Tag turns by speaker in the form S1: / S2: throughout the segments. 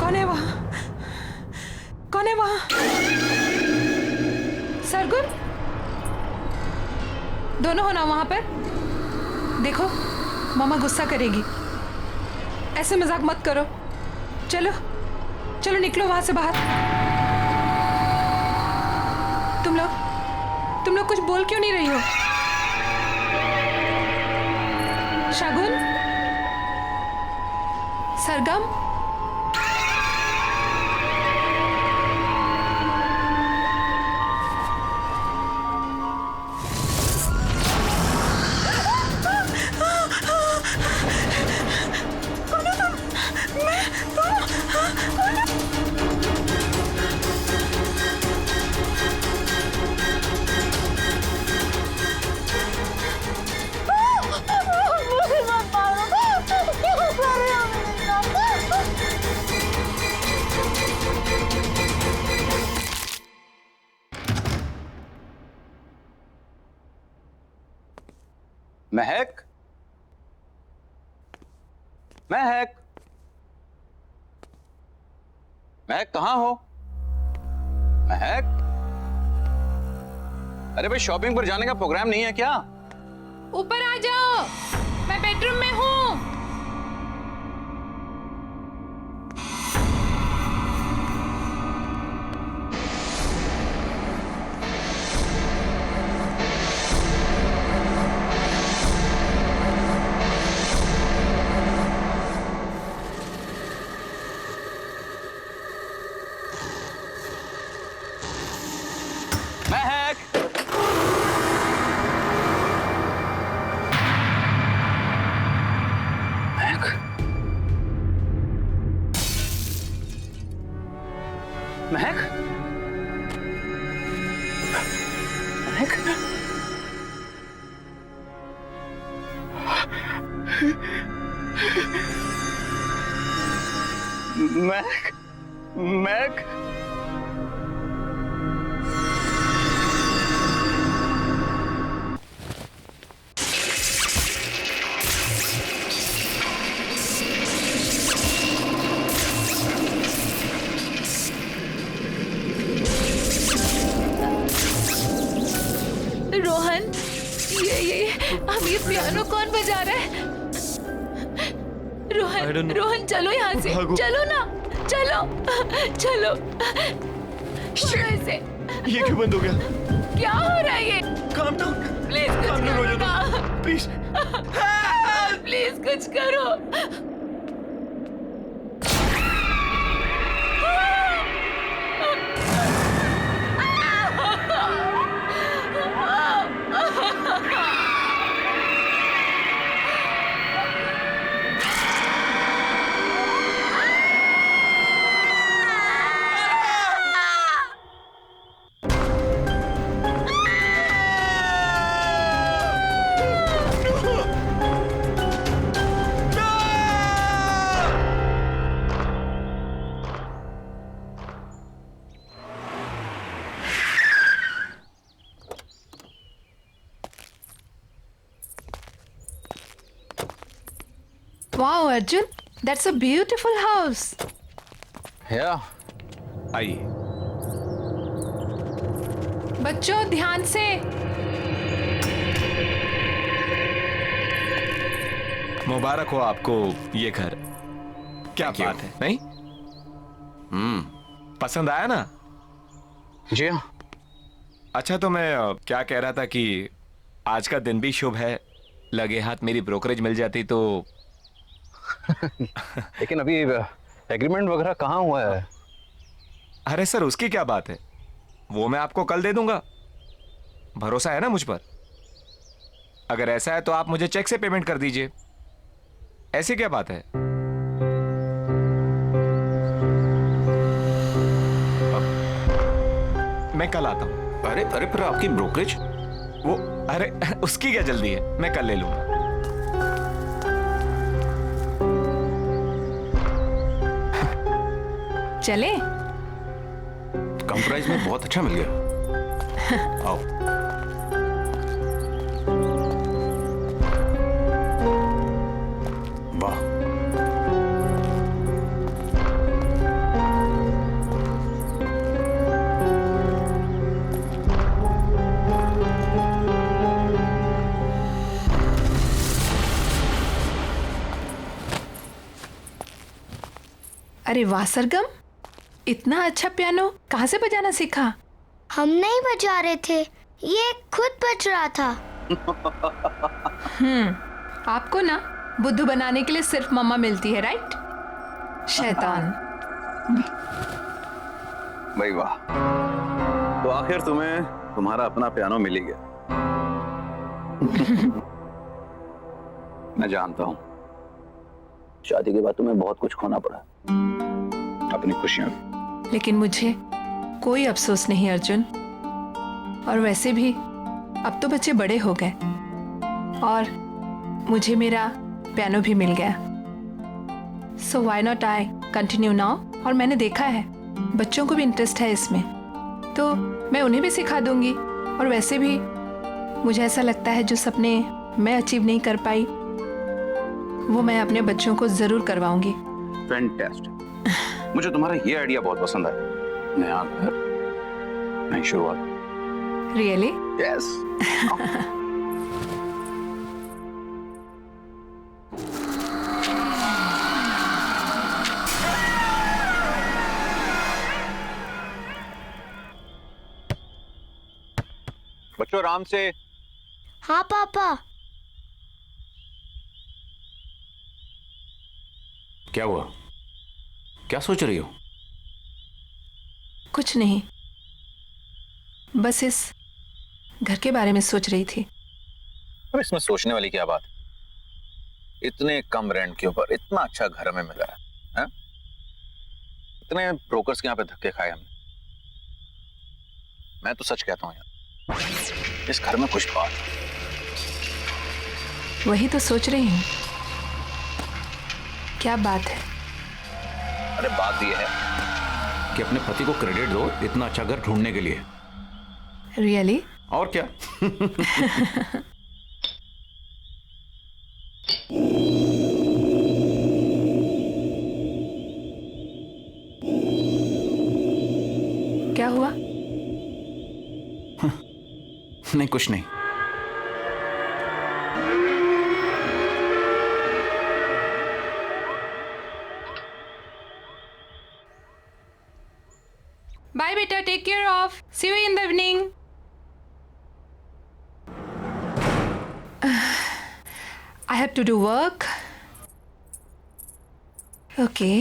S1: कौन है वहां? कौन है वहां? सरगुन, दोनों हो ना वहां पर? देखो मामा गुस्सा करेगी, ऐसे मजाक मत करो। चलो चलो निकलो वहां से बाहर। तुम लोग कुछ बोल क्यों नहीं रही हो? शगुन, सरगम,
S2: महक, महक, महक कहाँ हो? महक, अरे भाई शॉपिंग पर जाने का प्रोग्राम नहीं है क्या?
S1: ऊपर आ जाओ, मैं बेडरूम में हूँ।
S2: महक, महक, महक, महक, महक,
S1: रोहन, ये अब ये पियानो कौन बजा रहा है? रोहन चलो यहाँ से, चलो ना, चलो चलो। ऐसे
S3: ये क्यों बंद हो गया?
S1: क्या हो रहा है ये?
S3: काम डाउन,
S1: प्लीज कुछ
S3: काम डाउन हो
S1: करो ना,
S3: जाओ प्लीज।
S1: प्लीज कुछ करो। Wow, Arjun, that's a beautiful house.
S2: Yeah.
S3: आइए।
S1: बच्चों ध्यान से।
S3: मुबारक हो आपको ये घर। क्या बात है, नहीं? पसंद आया ना?
S2: जी हाँ।
S3: अच्छा, तो मैं क्या कह रहा था कि आज का दिन भी शुभ है, लगे हाथ मेरी ब्रोकरेज मिल जाती तो।
S2: लेकिन अभी एग्रीमेंट वगैरह कहाँ हुआ है?
S3: अरे सर, उसकी क्या बात है, वो मैं आपको कल दे दूंगा। भरोसा है ना मुझ पर? अगर ऐसा है तो आप मुझे चेक से पेमेंट कर दीजिए। ऐसी क्या बात है? मैं कल आता हूं।
S4: अरे अरे, पर आपकी ब्रोकरेज?
S3: वो अरे उसकी क्या जल्दी है, मैं कल ले लूंगा।
S1: चले?
S4: कम प्राइस में बहुत अच्छा मिल गया। आओ। वाह।
S1: अरे वाह सरगम, इतना अच्छा पियानो कहाँ से बजाना सीखा?
S5: हम नहीं बजा रहे थे, ये खुद बज रहा था।
S1: आपको ना बुद्धू बनाने के लिए सिर्फ मम्मा मिलती है, राइट? शैतान।
S2: भाई वाह, तो आखिर तुम्हें तुम्हारा अपना पियानो मिल ही गया। मैं जानता हूं शादी के बाद तुम्हें बहुत कुछ खोना पड़ा, अपनी खुशियां भी।
S1: लेकिन मुझे कोई अफसोस नहीं अर्जुन। और वैसे भी अब तो बच्चे बड़े हो गए और मुझे मेरा पियानो भी मिल गया। So why not I continue now. और मैंने देखा है बच्चों को भी इंटरेस्ट है इसमें, तो मैं उन्हें भी सिखा दूंगी। और वैसे भी मुझे ऐसा लगता है जो सपने मैं अचीव नहीं कर पाई वो मैं अपने बच्चों को जरूर करवाऊंगी।
S2: फैंटास्टिक, मुझे तुम्हारा ये आइडिया बहुत पसंद आया। नया घर, नई शुरुआत।
S1: रियली?
S2: यस। बच्चों आराम से।
S5: हाँ पापा।
S4: क्या हुआ? क्या सोच रही हो?
S1: कुछ नहीं, बस इस घर के बारे में सोच रही थी।
S2: अब इसमें सोचने वाली क्या बात? इतने कम रेंट के ऊपर इतना अच्छा घर हमें मिला है? इतने ब्रोकर्स के यहाँ पे धक्के खाए हमने। मैं तो सच कहता हूँ यार, इस घर में कुछ बात है।
S1: वही तो सोच रही हूँ, क्या बात है?
S2: अरे बात ये है
S4: कि अपने पति को क्रेडिट दो इतना अच्छा घर ढूंढने के लिए।
S1: रियली?
S4: और क्या?
S1: क्या हुआ?
S4: नहीं, कुछ नहीं।
S1: बाय बेटा, take care of, see you in the evening. I have to do work. Okay.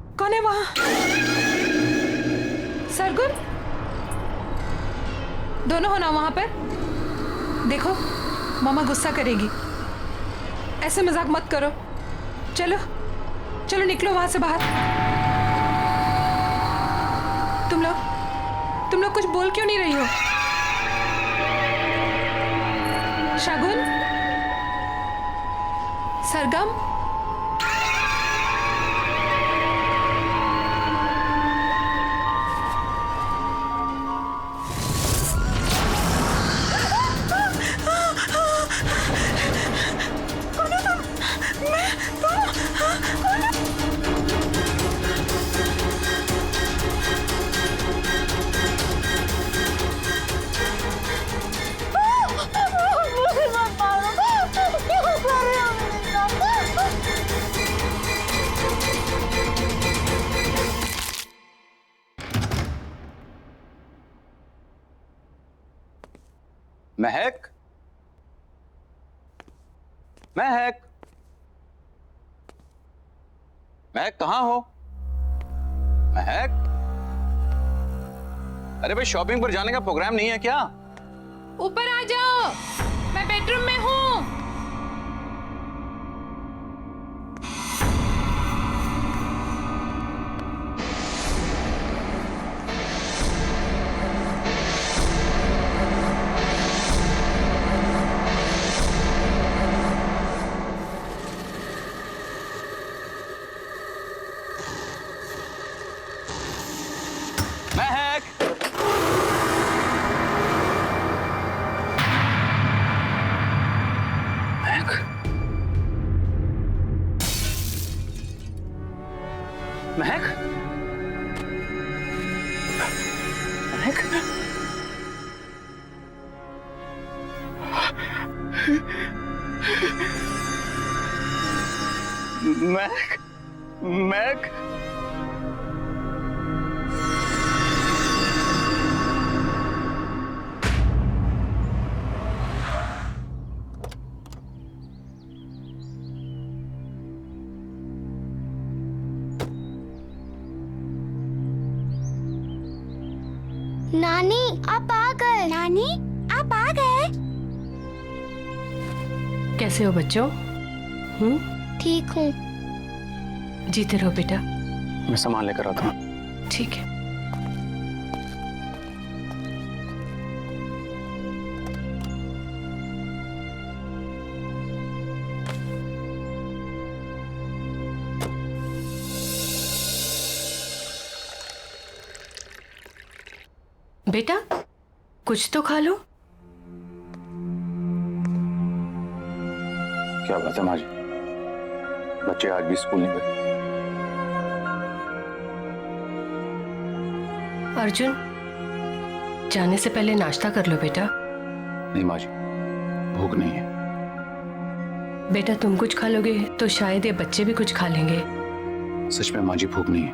S1: कौन है वहां? सरगुन, दोनों हो ना वहां पर? देखो मम्मा गुस्सा करेगी, ऐसे मजाक मत करो। चलो चलो निकलो वहां से बाहर। तुम लोग कुछ बोल क्यों नहीं रही हो? शगुन, सरगम,
S2: महक, महक, महक कहाँ हो? महक, अरे भाई शॉपिंग पर जाने का प्रोग्राम नहीं है क्या?
S1: ऊपर आ जाओ, मैं बेडरूम में हूँ।
S2: महक, महक, महक, महक, महक,
S5: नानी आप आ गए। नानी आप आ गए।
S1: कैसे हो बच्चों?
S5: ठीक हूँ।
S1: जीते रहो बेटा।
S2: मैं सामान लेकर आता हूँ।
S1: ठीक है। बेटा कुछ तो खा लो।
S2: क्या बात है माँ जी, बच्चे आज भी स्कूल नहीं गए?
S6: अर्जुन, जाने से पहले नाश्ता कर लो बेटा।
S2: नहीं माँ जी, भूख नहीं है।
S6: बेटा तुम कुछ खा लोगे तो शायद ये बच्चे भी कुछ खा लेंगे।
S2: सच में माँ जी भूख नहीं है।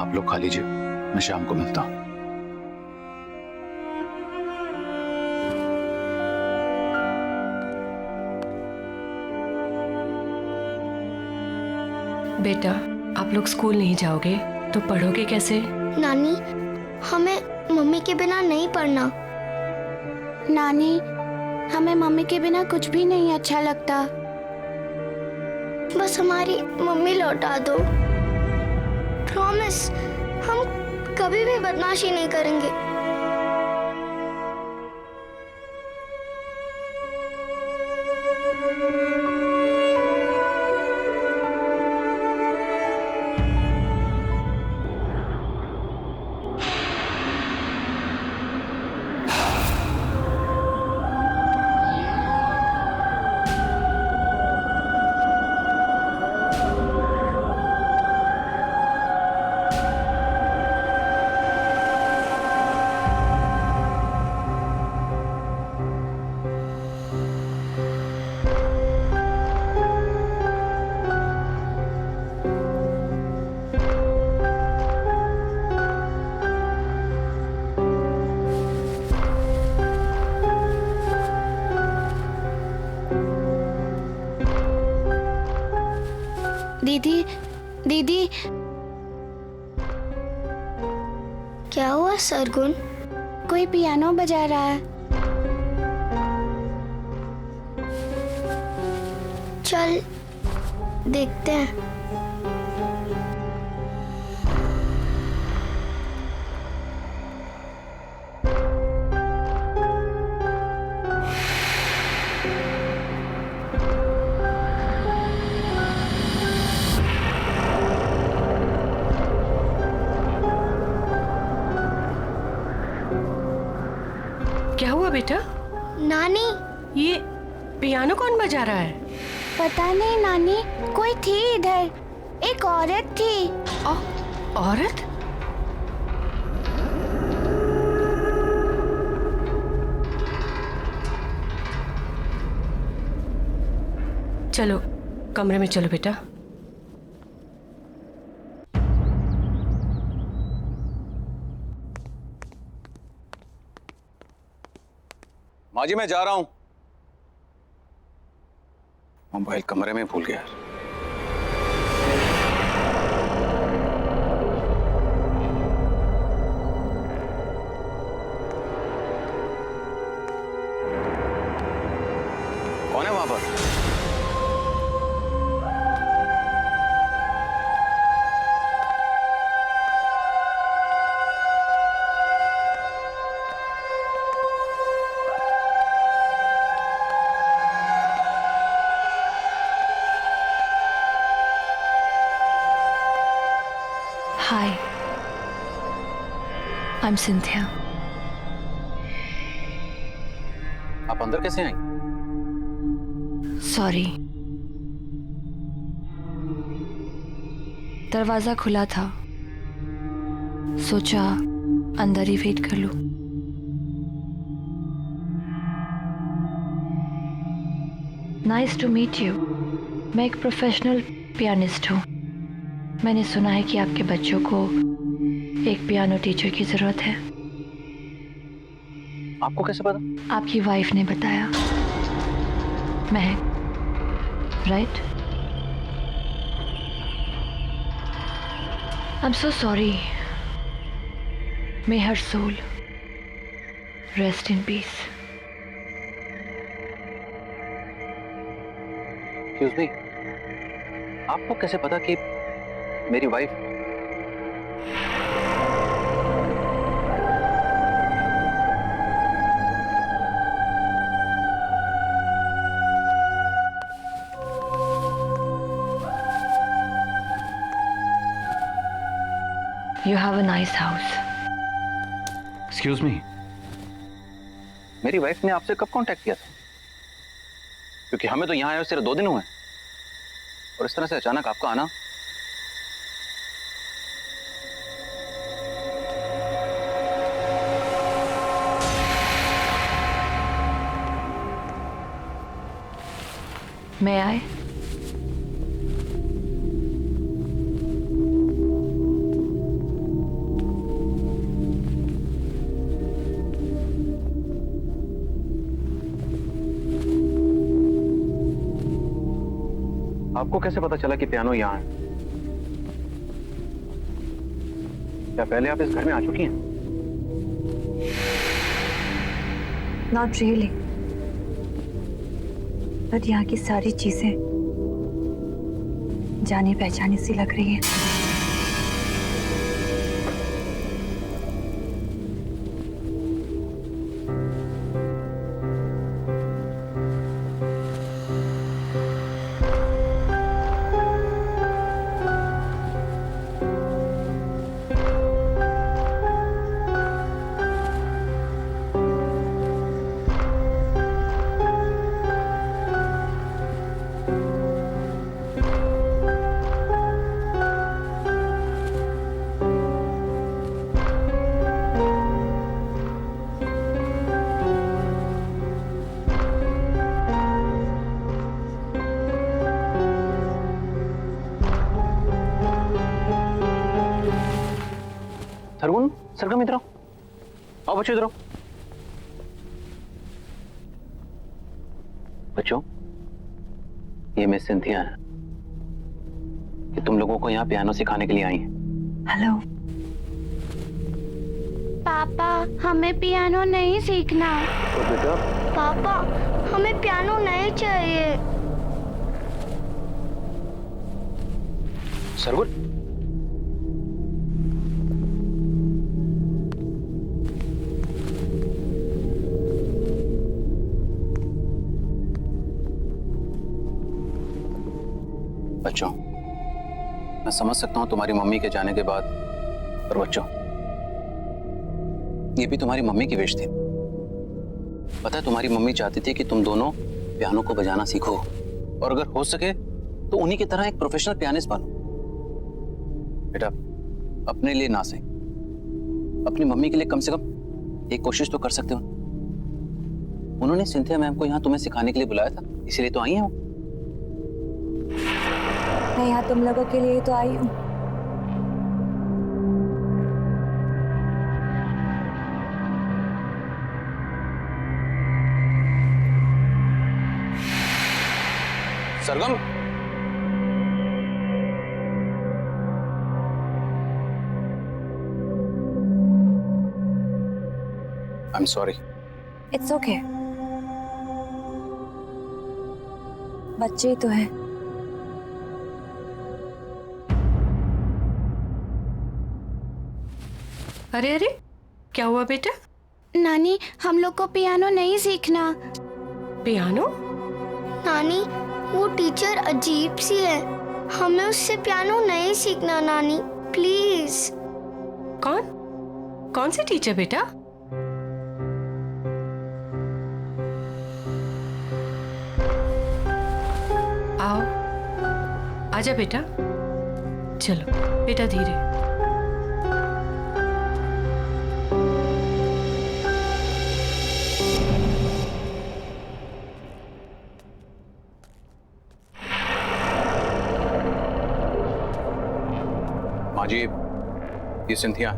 S2: आप लोग खा लीजिए, मैं शाम को मिलता हूँ।
S6: बेटा आप लोग स्कूल नहीं जाओगे तो पढ़ोगे कैसे?
S5: नानी हमें मम्मी के बिना नहीं पढ़ना। नानी हमें मम्मी के बिना कुछ भी नहीं अच्छा लगता। बस हमारी मम्मी लौटा दो। प्रॉमिस, हम कभी भी बदमाशी नहीं करेंगे। दीदी दीदी, क्या हुआ सरगुन? कोई पियानो बजा रहा है। चल देखते हैं।
S6: क्या हुआ बेटा?
S5: नानी,
S6: ये पियानो कौन बजा रहा है?
S5: पता नहीं नानी, कोई थी इधर, एक औरत थी।
S6: औरत? चलो कमरे में चलो बेटा।
S2: माँ जी मैं जा रहा हूं। मोबाइल कमरे में भूल गया। कौन है वहां पर?
S1: हाय, आई एम सिंथिया।
S2: आप अंदर कैसे आई?
S1: सॉरी, दरवाजा खुला था, सोचा अंदर ही वेट कर लूं। Nice to meet you. मैं एक प्रोफेशनल पियानिस्ट हूँ। मैंने सुना है कि आपके बच्चों को एक पियानो टीचर की जरूरत है।
S2: आपको कैसे पता?
S1: आपकी वाइफ ने बताया। Mahak, right? I am so sorry. May her soul rest in peace.
S2: Excuse me, आपको कैसे पता कि मेरी wife?
S1: You have a nice house.
S2: Excuse me, मेरी वाइफ ने आपसे कब कांटेक्ट किया था? क्योंकि हमें तो यहाँ आए सिर्फ 2 दिन हुए और इस तरह से अचानक आपका आना।
S1: May I?
S2: आपको कैसे पता चला कि पियानो यहाँ है? क्या पहले आप इस घर में आ चुकी हैं?
S1: Not really. बट यहाँ की सारी चीजें जानी पहचानी सी लग रही है।
S2: सरगुन, सरगम इधर आओ। आओ बच्चों इधर आओ। बच्चों, ये मिस सिंथिया है कि तुम लोगों को यहाँ पियानो सिखाने के लिए आई हैं।
S1: हेलो।
S5: पापा, हमें पियानो नहीं सीखना।
S2: तो बेटा,
S5: पापा, हमें पियानो नहीं चाहिए।
S2: सरगुन, बच्चों, मैं समझ सकता हूं तुम्हारी मम्मी के जाने के बाद, पर बच्चों, ये भी तुम्हारी मम्मी की विश थी। पता है, तुम्हारी मम्मी चाहती थी कि तुम दोनों पियानो को बजाना सीखो और अगर हो सके तो उन्हीं की तरह एक प्रोफेशनल पियानिस्ट बनो। बेटा, अपने लिए ना सही, अपनी मम्मी के लिए कम से कम एक कोशिश तो कर सकते हो। उन्होंने सिंथिया मैम को यहाँ तुम्हें सिखाने के लिए बुलाया था, इसीलिए तो आई हैं वो।
S7: मैं यहाँ तुम लोगों के लिए ही तो आई हूँ।
S2: Sargam, I am sorry.
S7: It's okay, बच्चे ही तो है।
S6: अरे अरे, क्या हुआ बेटा?
S5: नानी, हम लोग को पियानो नहीं सीखना।
S6: पियानो?
S5: नानी, वो टीचर अजीब सी है, हमें उससे पियानो नहीं सीखना नानी, प्लीज।
S6: कौन कौन सी टीचर बेटा? आओ, आजा बेटा। चलो बेटा, धीरे।
S2: माँ जी, ये सिंथिया,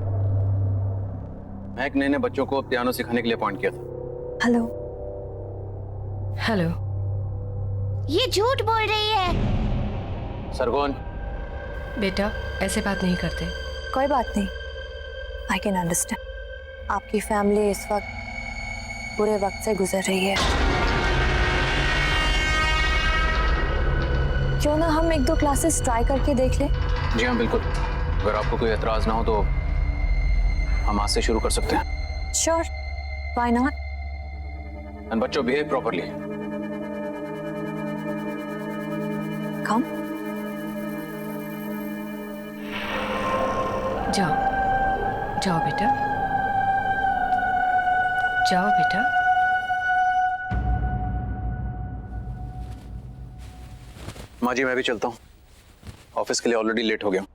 S2: मैं एक नए बच्चों को पियानो सिखाने के लिए अपॉइंट किया था।
S7: हेलो।
S6: हेलो।
S5: ये झूठ बोल रही है।
S2: सरगुन,
S6: बेटा, ऐसे बात नहीं करते।
S7: कोई बात नहीं, आई कैन अंडरस्टैंड। आपकी फैमिली इस वक्त बुरे वक्त से गुजर रही है। क्यों ना हम 1-2 क्लासेस ट्राई करके देख लें?
S2: जी हाँ, बिल्कुल। अगर आपको कोई एतराज ना हो तो हम आज से शुरू कर सकते हैं।
S7: Sure, why not.
S2: एंड बच्चों, बिहेव प्रॉपर्ली।
S7: कम।
S6: जाओ जाओ बेटा, जाओ बेटा।
S2: माँ जी, मैं भी चलता हूँ, ऑफिस के लिए ऑलरेडी लेट हो गया हूँ।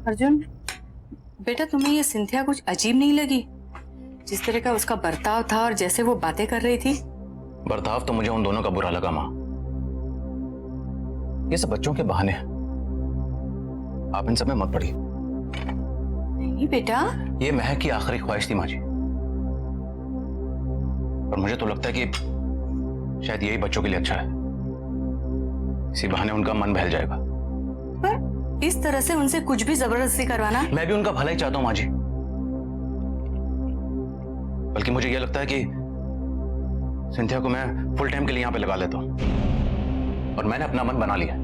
S8: अर्जुन, बेटा तुम्हें ये सिंथिया कुछ अजीब नहीं लगी? जिस तरह का उसका बर्ताव था और जैसे वो बातें कर रही थी।
S2: बर्ताव तो मुझे उन दोनों का बुरा लगा माँ। ये सब बच्चों के बहाने हैं। आप इन सब में मत पड़िए।
S8: नहीं बेटा,
S2: ये महक की आखिरी ख्वाहिश थी माँ जी, और मुझे तो लगता है कि शायद यही बच्चों के लिए अच्छा है। इसी बहाने उनका मन बहल जाएगा।
S8: पर इस तरह से उनसे कुछ भी जबरदस्ती करवाना।
S2: मैं भी उनका भला ही चाहता हूं माँ जी, बल्कि मुझे यह लगता है कि सिंथिया को मैं फुल टाइम के लिए यहां पे लगा लेता हूं, और मैंने अपना मन बना लिया।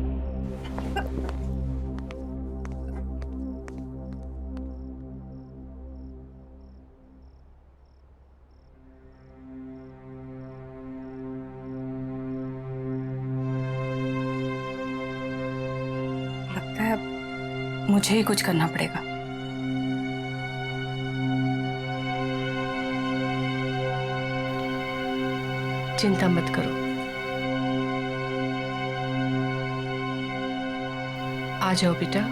S8: लगता है अब मुझे ही कुछ करना पड़ेगा।
S6: चिंता मत करो, आ जाओ बेटा।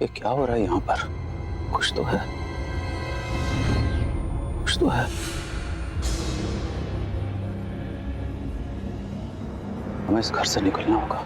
S2: ये क्या हो रहा है यहाँ पर? कुछ तो है, कुछ तो है। हमें इस घर से निकलना होगा।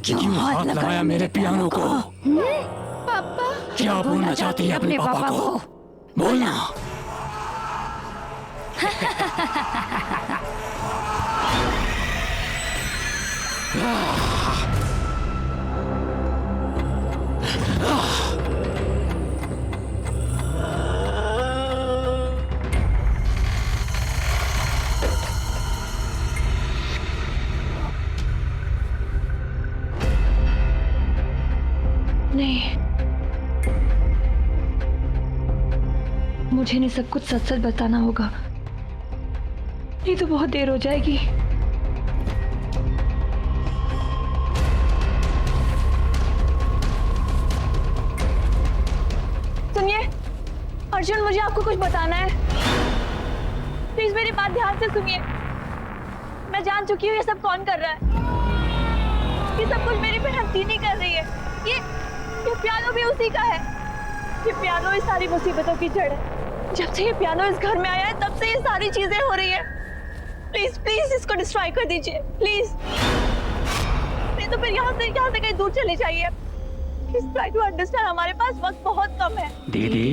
S9: क्यों हाथ लगाया मेरे पियानो को?
S5: पापा
S9: क्या बोलना चाहती है अपने पापा को? बोलना।
S5: नहीं, मुझे इन्हें सब कुछ सच सच बताना होगा, नहीं तो बहुत देर हो जाएगी। सुनिए अर्जुन, मुझे आपको कुछ बताना है। प्लीज मेरी बात ध्यान से सुनिए। मैं जान चुकी हूँ ये सब कौन कर रहा है। ये सब कुछ मेरी बहन तीनी कर रही है। ये पियानो भी उसी का है। ये पियानो इस सारी मुसीबतों की जड़ है। जब से ये पियानो इस घर में आया है तब से ये सारी चीजें हो रही है। प्लीज प्लीज इसको डिस्ट्रॉय कर दीजिए प्लीज। नहीं तो फिर यहाँ से कहीं दूर चले जाइए। प्लीज ट्राई टू अंडरस्टैंड, हमारे पास वक्त बहुत कम है।
S9: दीदी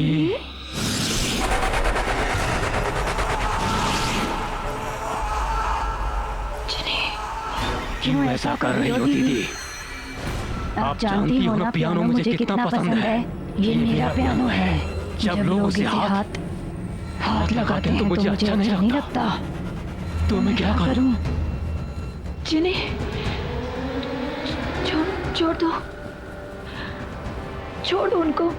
S9: क्यों ऐसा कर रही हो दीदी? आप जानती हो ना पियानो मुझे कितना पसंद है। ये मेरा पियानो है। जब लोग उसे हाथ लगाते हैं तो मुझे अच्छा नहीं लगता। तो मैं क्या करूं?
S5: जिन्हें छोड़ दो, छोड़ दो उनको।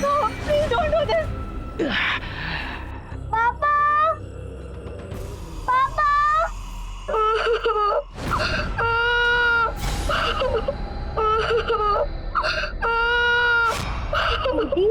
S5: No, please don't do this. Papa! Papa! दीदी?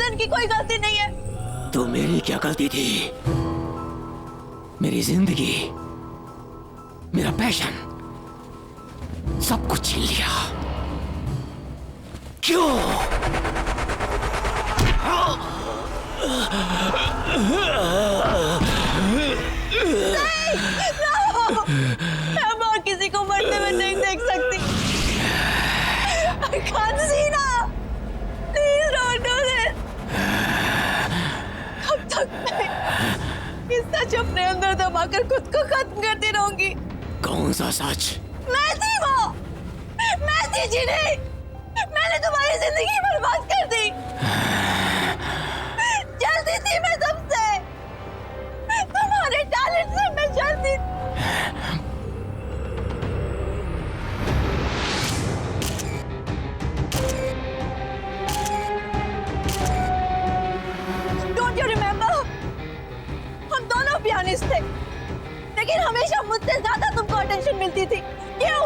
S8: इनकी कोई गलती नहीं है।
S9: तो मेरी क्या गलती थी? मेरी जिंदगी, मेरा पैशन सब कुछ छीन लिया। क्यों?
S5: मैं और किसी को मरते हुए नहीं देख सकती। I can't see now. Please don't do this. कब तक मैं इस सच अपने अंदर दबाकर खुद को खत्म करती रहूंगी?
S9: कौन सा सच?
S5: मैं थी वो, मैं थी जिन्हें मैंने तुम्हारी जिंदगी बर्बाद कर दी। जलती थी मैं सबसे, तुम्हारे टैलेंट से मैं जलती थी। Don't you remember? हम दोनों पियानिस्ट थे, लेकिन हमेशा मुझसे ज्यादा तुमको अटेंशन मिलती थी। क्यों?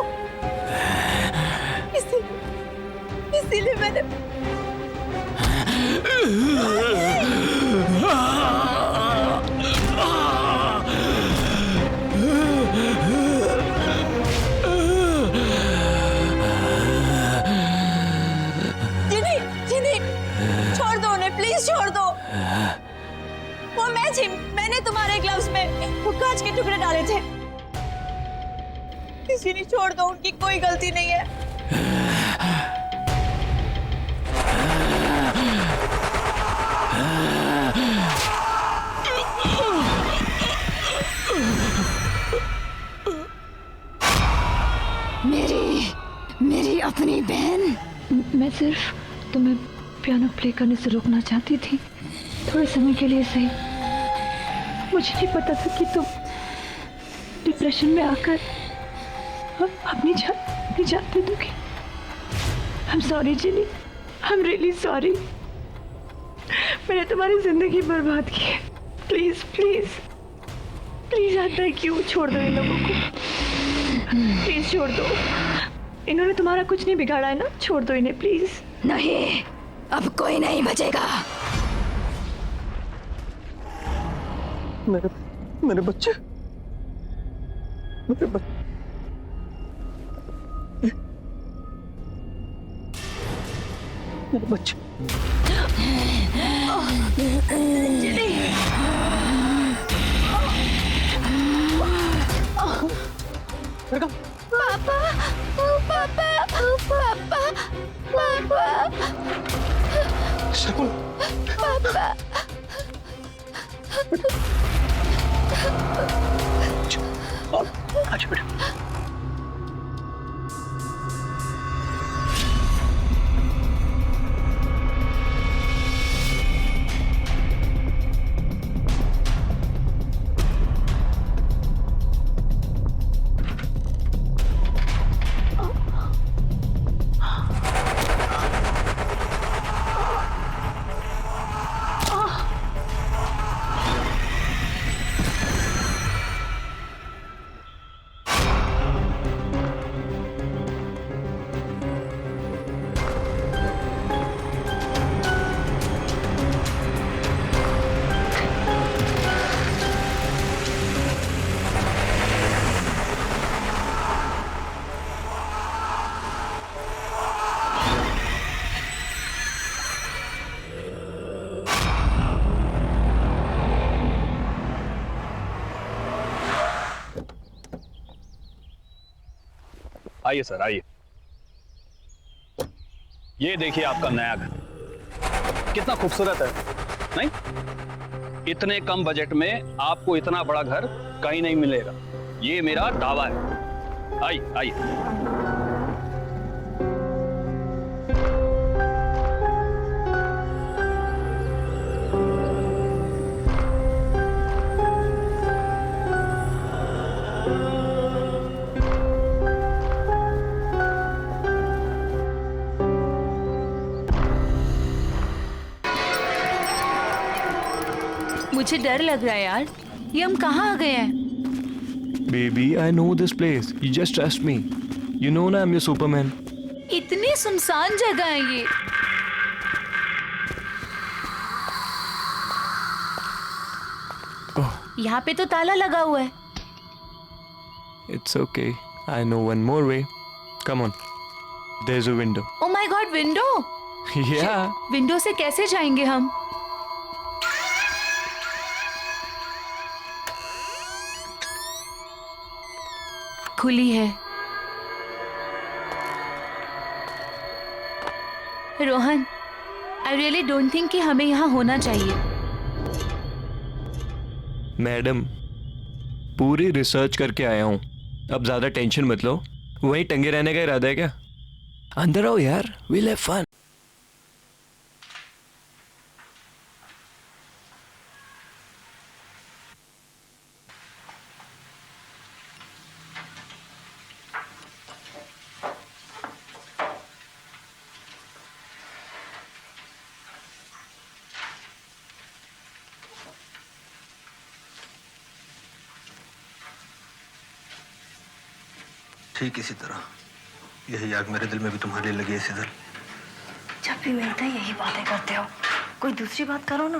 S5: इसीलिए मैंने जिनी, छोड़ दो उन्हें, प्लीज छोड़ दो। वो मैं थी, मैंने तुम्हारे ग्लव्स में वो कांच के टुकड़े डाले थे। किसी ने छोड़ दो, उनकी कोई गलती नहीं है।
S9: मेरी अपनी बहन।
S10: मैं सिर्फ तुम्हें पियानो प्ले करने से रोकना चाहती थी, थोड़े समय के लिए सही। मुझे नहीं पता था कि तुम डिप्रेशन में आकर अपनी जान दे दोगी। I am sorry Jini, I am really sorry. मैंने तुम्हारी जिंदगी बर्बाद की है। Please please please I beg you, छोड़ दो इन लोगों को, प्लीज छोड़ दो। इन्होंने तुम्हारा कुछ नहीं बिगाड़ा है ना, छोड़ दो इन्हें प्लीज।
S9: नहीं, अब कोई नहीं बचेगा।
S2: मेरे बच्चे, मेरे बच्चे, मेरे बच्चे।
S5: पापा, पापा, पापा, पापा,
S2: शकुन,
S5: पापा।
S2: अच्छा बेटा।
S11: आइए सर, आइए। ये देखिए आपका नया घर, कितना खूबसूरत है, नहीं? इतने कम बजट में आपको इतना बड़ा घर कहीं नहीं मिलेगा, ये मेरा दावा है। आइए आइए।
S6: मुझे डर लग रहा है यार, ये हम कहाँ आ गए हैं?
S3: Baby, I know this place. You just trust me. You know ना, I'm your Superman.
S6: इतनी सुनसान जगह है ये।
S5: यहाँ पे तो ताला लगा हुआ है।
S3: It's okay. I know one more way. Come on. There's a window.
S5: Oh my God, window!
S3: Yeah.
S5: Window से कैसे जाएंगे हम? खुली है। Rohan, I really don't think कि हमें यहाँ होना चाहिए।
S3: मैडम, पूरी रिसर्च करके आया हूँ। अब ज्यादा टेंशन मत लो। वहीं टंगे रहने का इरादा है क्या? अंदर आओ यार, we'll have fun.
S12: ठीक इसी तरह यही आग मेरे दिल में भी तुम्हारे लिए लगी है सिजल।
S7: जब भी मिलते हैं यही बातें करते हो, कोई दूसरी बात करो ना।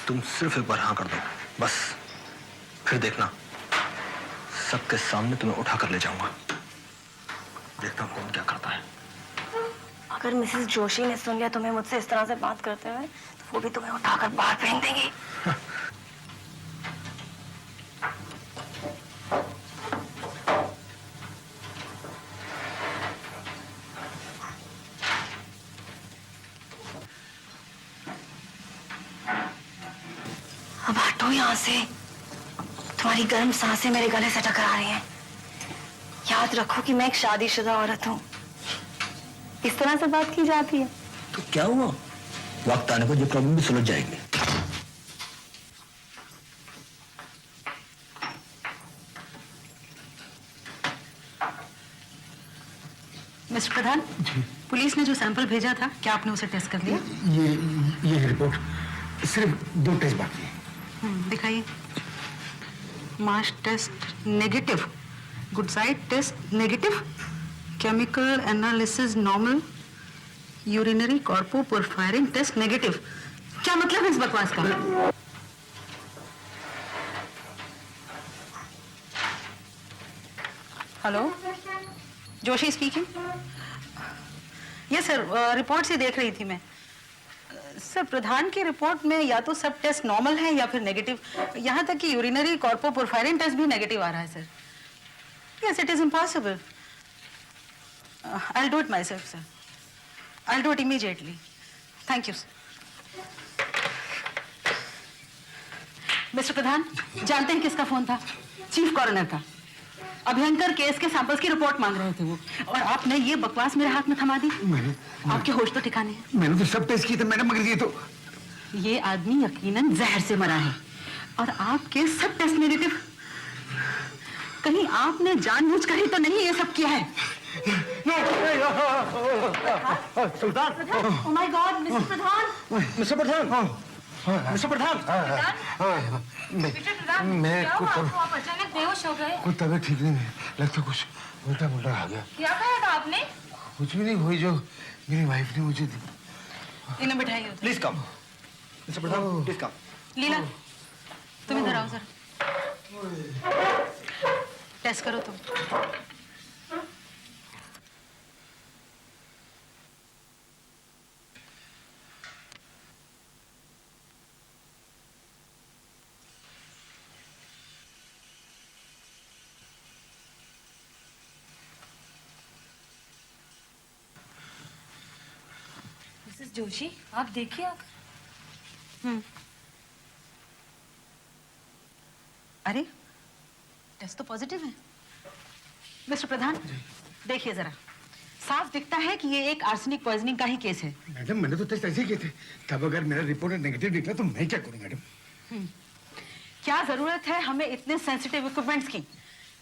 S12: तुम सिर्फ एक बार हाँ कर दो बस, फिर देखना सबके सामने तुम्हें उठा कर ले जाऊंगा। देखता हूँ कौन क्या करता है।
S7: अगर मिसेस जोशी ने सुन लिया तुम्हें मुझसे इस तरह से बात करते हुए, तो वो भी तुम्हें उठाकर बाहर फेंक देंगी। अब हटो यहाँ से, तुम्हारी गर्म सांसें मेरे गले से टकरा रही हैं। याद रखो कि मैं एक शादीशुदा औरत हूँ। इस तरह से बात की जाती है।
S12: तो क्या हुआ, वक्त आने पर ये प्रॉब्लम भी सुलझ जाएगी।
S8: मिस्टर प्रधान, पुलिस ने जो सैंपल भेजा था, क्या आपने उसे टेस्ट कर लिया?
S12: ये रिपोर्ट सिर्फ 2 टेस्ट बाकी है।
S8: दिखाइए। Mass test negative, good side test negative, chemical analysis normal, urinary coproporphyrin test negative. क्या मतलब है इस बकवास का? Hello, Joshi speaking. Yes sir, report से देख रही थी मैं। सर, प्रधान की रिपोर्ट में या तो सब टेस्ट नॉर्मल है या फिर नेगेटिव। यहाँ तक कि यूरिनरी कॉर्पोपोरफायरिन टेस्ट भी नेगेटिव आ रहा है sir. Yes, it is impossible. I will do it myself sir. I will do it immediately. Thank you sir. Mister Pradhan, जानते हैं किसका फोन था? चीफ कॉरोनर का। अभयंकर केस के सैंपल्स की रिपोर्ट मांग रहे थे वो, और आपने ये बकवास मेरे हाथ में थमा दी। आपके होश तो ठिकाने हैं।
S12: मैंने तो सब टेस्ट किए थे मैडम, मगर ये तो
S8: ये आदमी यकीनन जहर से मरा है, और आपके सब टेस्ट नेगेटिव। कहीं आपने जानबूझकर ही तो नहीं ये सब किया है?
S12: Sultan,
S8: oh my god, mister Pradhan.
S12: Mister Pradhan, mister Pradhan, मैं
S5: आप अचानक बेहोश हो गए।
S12: कुछ तबीयत ठीक नहीं है, लगता कुछ उल्टा पुल्टा आ गया।
S5: क्या कहा था आपने?
S12: कुछ भी नहीं, वही जो मेरी वाइफ ने मुझे दी।
S8: इन्हें बिठाइए।
S12: Please come mister Pradhan, please come.
S8: Leela, तुम इधर आओ सर। टेस्ट करो तुम।
S5: मिसेस जोशी, आप देखिए आकर।
S8: अरे, टेस्ट तो पॉजिटिव है। मिस्टर प्रधान, देखिए जरा, साफ दिखता है कि ये एक आर्सेनिक पॉइजनिंग का ही केस है।
S12: मैडम, मैंने तो टेस्ट ऐसे किए थे, तब अगर मेरा रिपोर्ट नेगेटिव निकला तो मैं क्या करूं मैडम?
S8: क्या जरूरत है हमें इतने सेंसिटिव इक्विपमेंट्स की,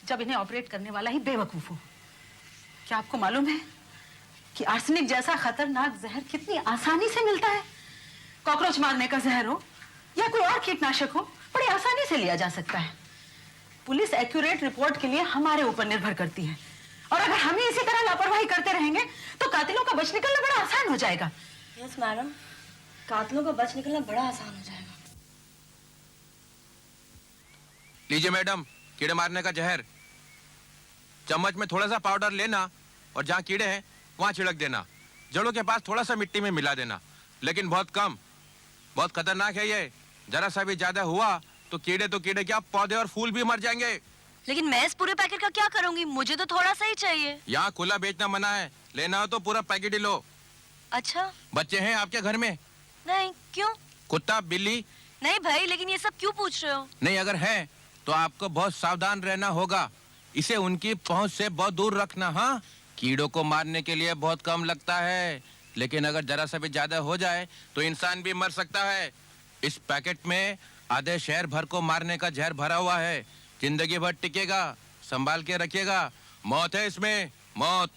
S8: जब इन्हें ऑपरेट करने वाला ही बेवकूफ हो? क्या आपको मालूम है कि आर्सेनिक जैसा खतरनाक जहर कितनी आसानी से मिलता है? कॉकरोच मारने का जहर हो या कोई और कीटनाशक हो, बड़ी आसानी से लिया जा सकता है। पुलिस एक्यूरेट रिपोर्ट के लिए हमारे ऊपर निर्भर करती है, और अगर हम ही इसी तरह लापरवाही करते रहेंगे तो कातिलों का बच निकलना बड़ा आसान हो जाएगा।
S7: यस मैडम, कातिलों का बच निकलना बड़ा आसान हो जाएगा।
S4: लीजिए मैडम, कीड़े मारने का जहर। चम्मच में थोड़ा सा पाउडर लेना और जहाँ कीड़े हैं वहाँ छिड़क देना। जड़ों के पास थोड़ा सा मिट्टी में मिला देना, लेकिन बहुत कम। बहुत खतरनाक है ये। जरा सा भी ज्यादा हुआ तो कीड़े क्या, पौधे और फूल भी मर जाएंगे।
S7: लेकिन मैं इस पूरे पैकेट का क्या करूंगी? मुझे तो थोड़ा सा ही चाहिए।
S4: यहाँ खुला बेचना मना है, लेना हो तो पूरा पैकेट ही लो।
S7: अच्छा,
S4: बच्चे हैं आपके घर में?
S7: नहीं। क्यों?
S4: कुत्ता, बिल्ली?
S7: नहीं भाई, लेकिन ये सब क्यों पूछ रहे हो?
S4: नहीं, अगर है तो आपको बहुत सावधान रहना होगा। इसे उनकी पहुंच से बहुत दूर रखना। हाँ, कीड़ों को मारने के लिए बहुत कम लगता है, लेकिन अगर जरा सा भी ज्यादा हो जाए तो इंसान भी मर सकता है। इस पैकेट में आधे शहर भर को मारने का जहर भरा हुआ है। जिंदगी भर टिकेगा, संभाल के रखिएगा। मौत है इसमें, मौत।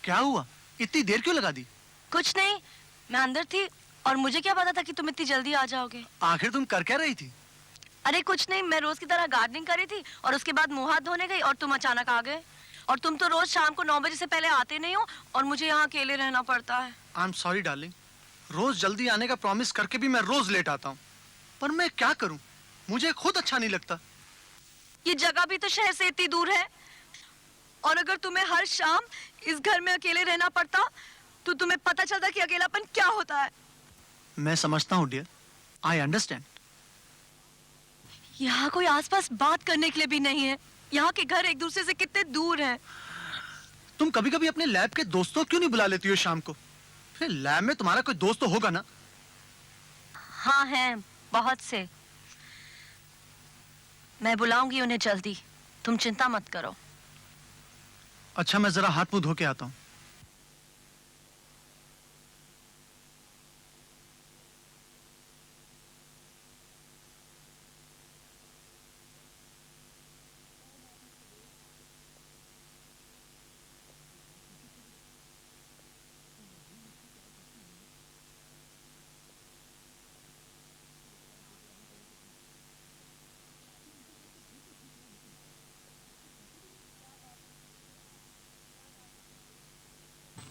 S12: क्या हुआ? इतनी देर क्यों लगा दी?
S7: कुछ नहीं, मैं अंदर थी और मुझे क्या पता था कि तुम इतनी जल्दी आ जाओगे।
S12: आखिर तुम कर क्या रही थी?
S7: अरे कुछ नहीं, मैं रोज की तरह गार्डनिंग कर रही थी और उसके बाद मुंह हाथ धोने गई और तुम अचानक आ गए। और तुम तो रोज शाम को 9 बजे से पहले आते नहीं हो और मुझे यहाँ अकेले रहना पड़ता है।
S12: आई एम सॉरी डार्लिंग, रोज जल्दी आने का प्रॉमिस करके भी मैं रोज लेट आता हूँ, पर मैं क्या करूँ, मुझे खुद अच्छा नहीं लगता।
S7: ये जगह भी तो शहर से इतनी दूर है, और अगर तुम्हें हर शाम इस घर में अकेले रहना पड़ता तो तुम्हें पता चलता कि अकेलापन क्या होता है।
S12: मैं समझता हूँ डियर, आई अंडरस्टैंड।
S7: यहाँ कोई आसपास बात करने के लिए भी नहीं है। यहाँ के घर एक दूसरे से कितने दूर हैं।
S12: तुम कभी कभी अपने लैब के दोस्तों क्यों नहीं बुला लेती हो शाम को? फिर लैब में तुम्हारा कोई दोस्त तो होगा ना?
S7: हाँ हैं, बहुत से। मैं बुलाऊंगी उन्हें जल्दी, तुम चिंता मत करो।
S12: अच्छा, मैं जरा हाथ मुंह धो के आता हूँ।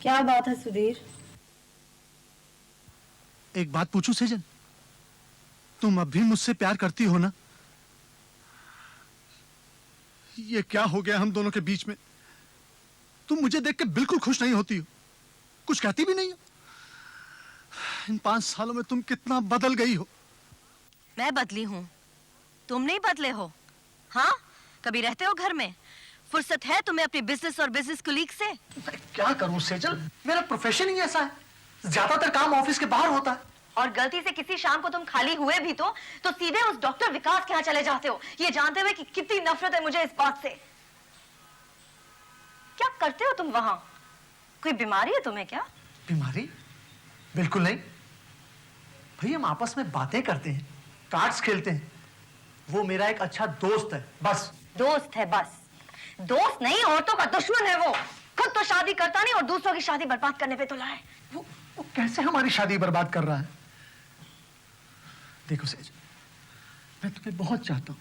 S7: क्या बात है सुधीर?
S12: एक बात पूछूं सेजन, तुम अब भी मुझसे प्यार करती हो ना? ये क्या हो गया हम दोनों के बीच में? तुम मुझे देख के बिल्कुल खुश नहीं होती हो, कुछ कहती भी नहीं हो। इन 5 सालों में तुम कितना बदल गई हो।
S7: मैं बदली हूँ, तुम नहीं बदले हो। हाँ, कभी रहते हो घर में? फुर्सत है तुम्हें अपने बिजनेस और बिजनेस कुलीग से?
S12: क्या करूं सेजल, मेरा प्रोफेशन ही ऐसा है, ज्यादातर काम ऑफिस के बाहर होता है।
S7: और गलती से किसी शाम को तुम खाली हुए भी तो सीधे उस डॉक्टर विकास के यहाँ चले जाते हो, ये जानते हुए कि कितनी नफरत है मुझे इस बात से। क्या करते हो तुम वहां? कोई बीमारी है तुम्हें क्या?
S12: बीमारी? बिल्कुल नहीं भाई, हम आपस में बातें करते हैं, कार्ड्स खेलते हैं। वो मेरा एक अच्छा दोस्त है, बस।
S7: दोस्त है बस? दोस्त नहीं, औरतों का दुश्मन है वो। खुद तो शादी करता नहीं और दूसरों की शादी बर्बाद करने पे तुला है।
S12: वो कैसे हमारी शादी बर्बाद कर रहा है? देखो सेज, मैं तुम्हें बहुत चाहता हूं।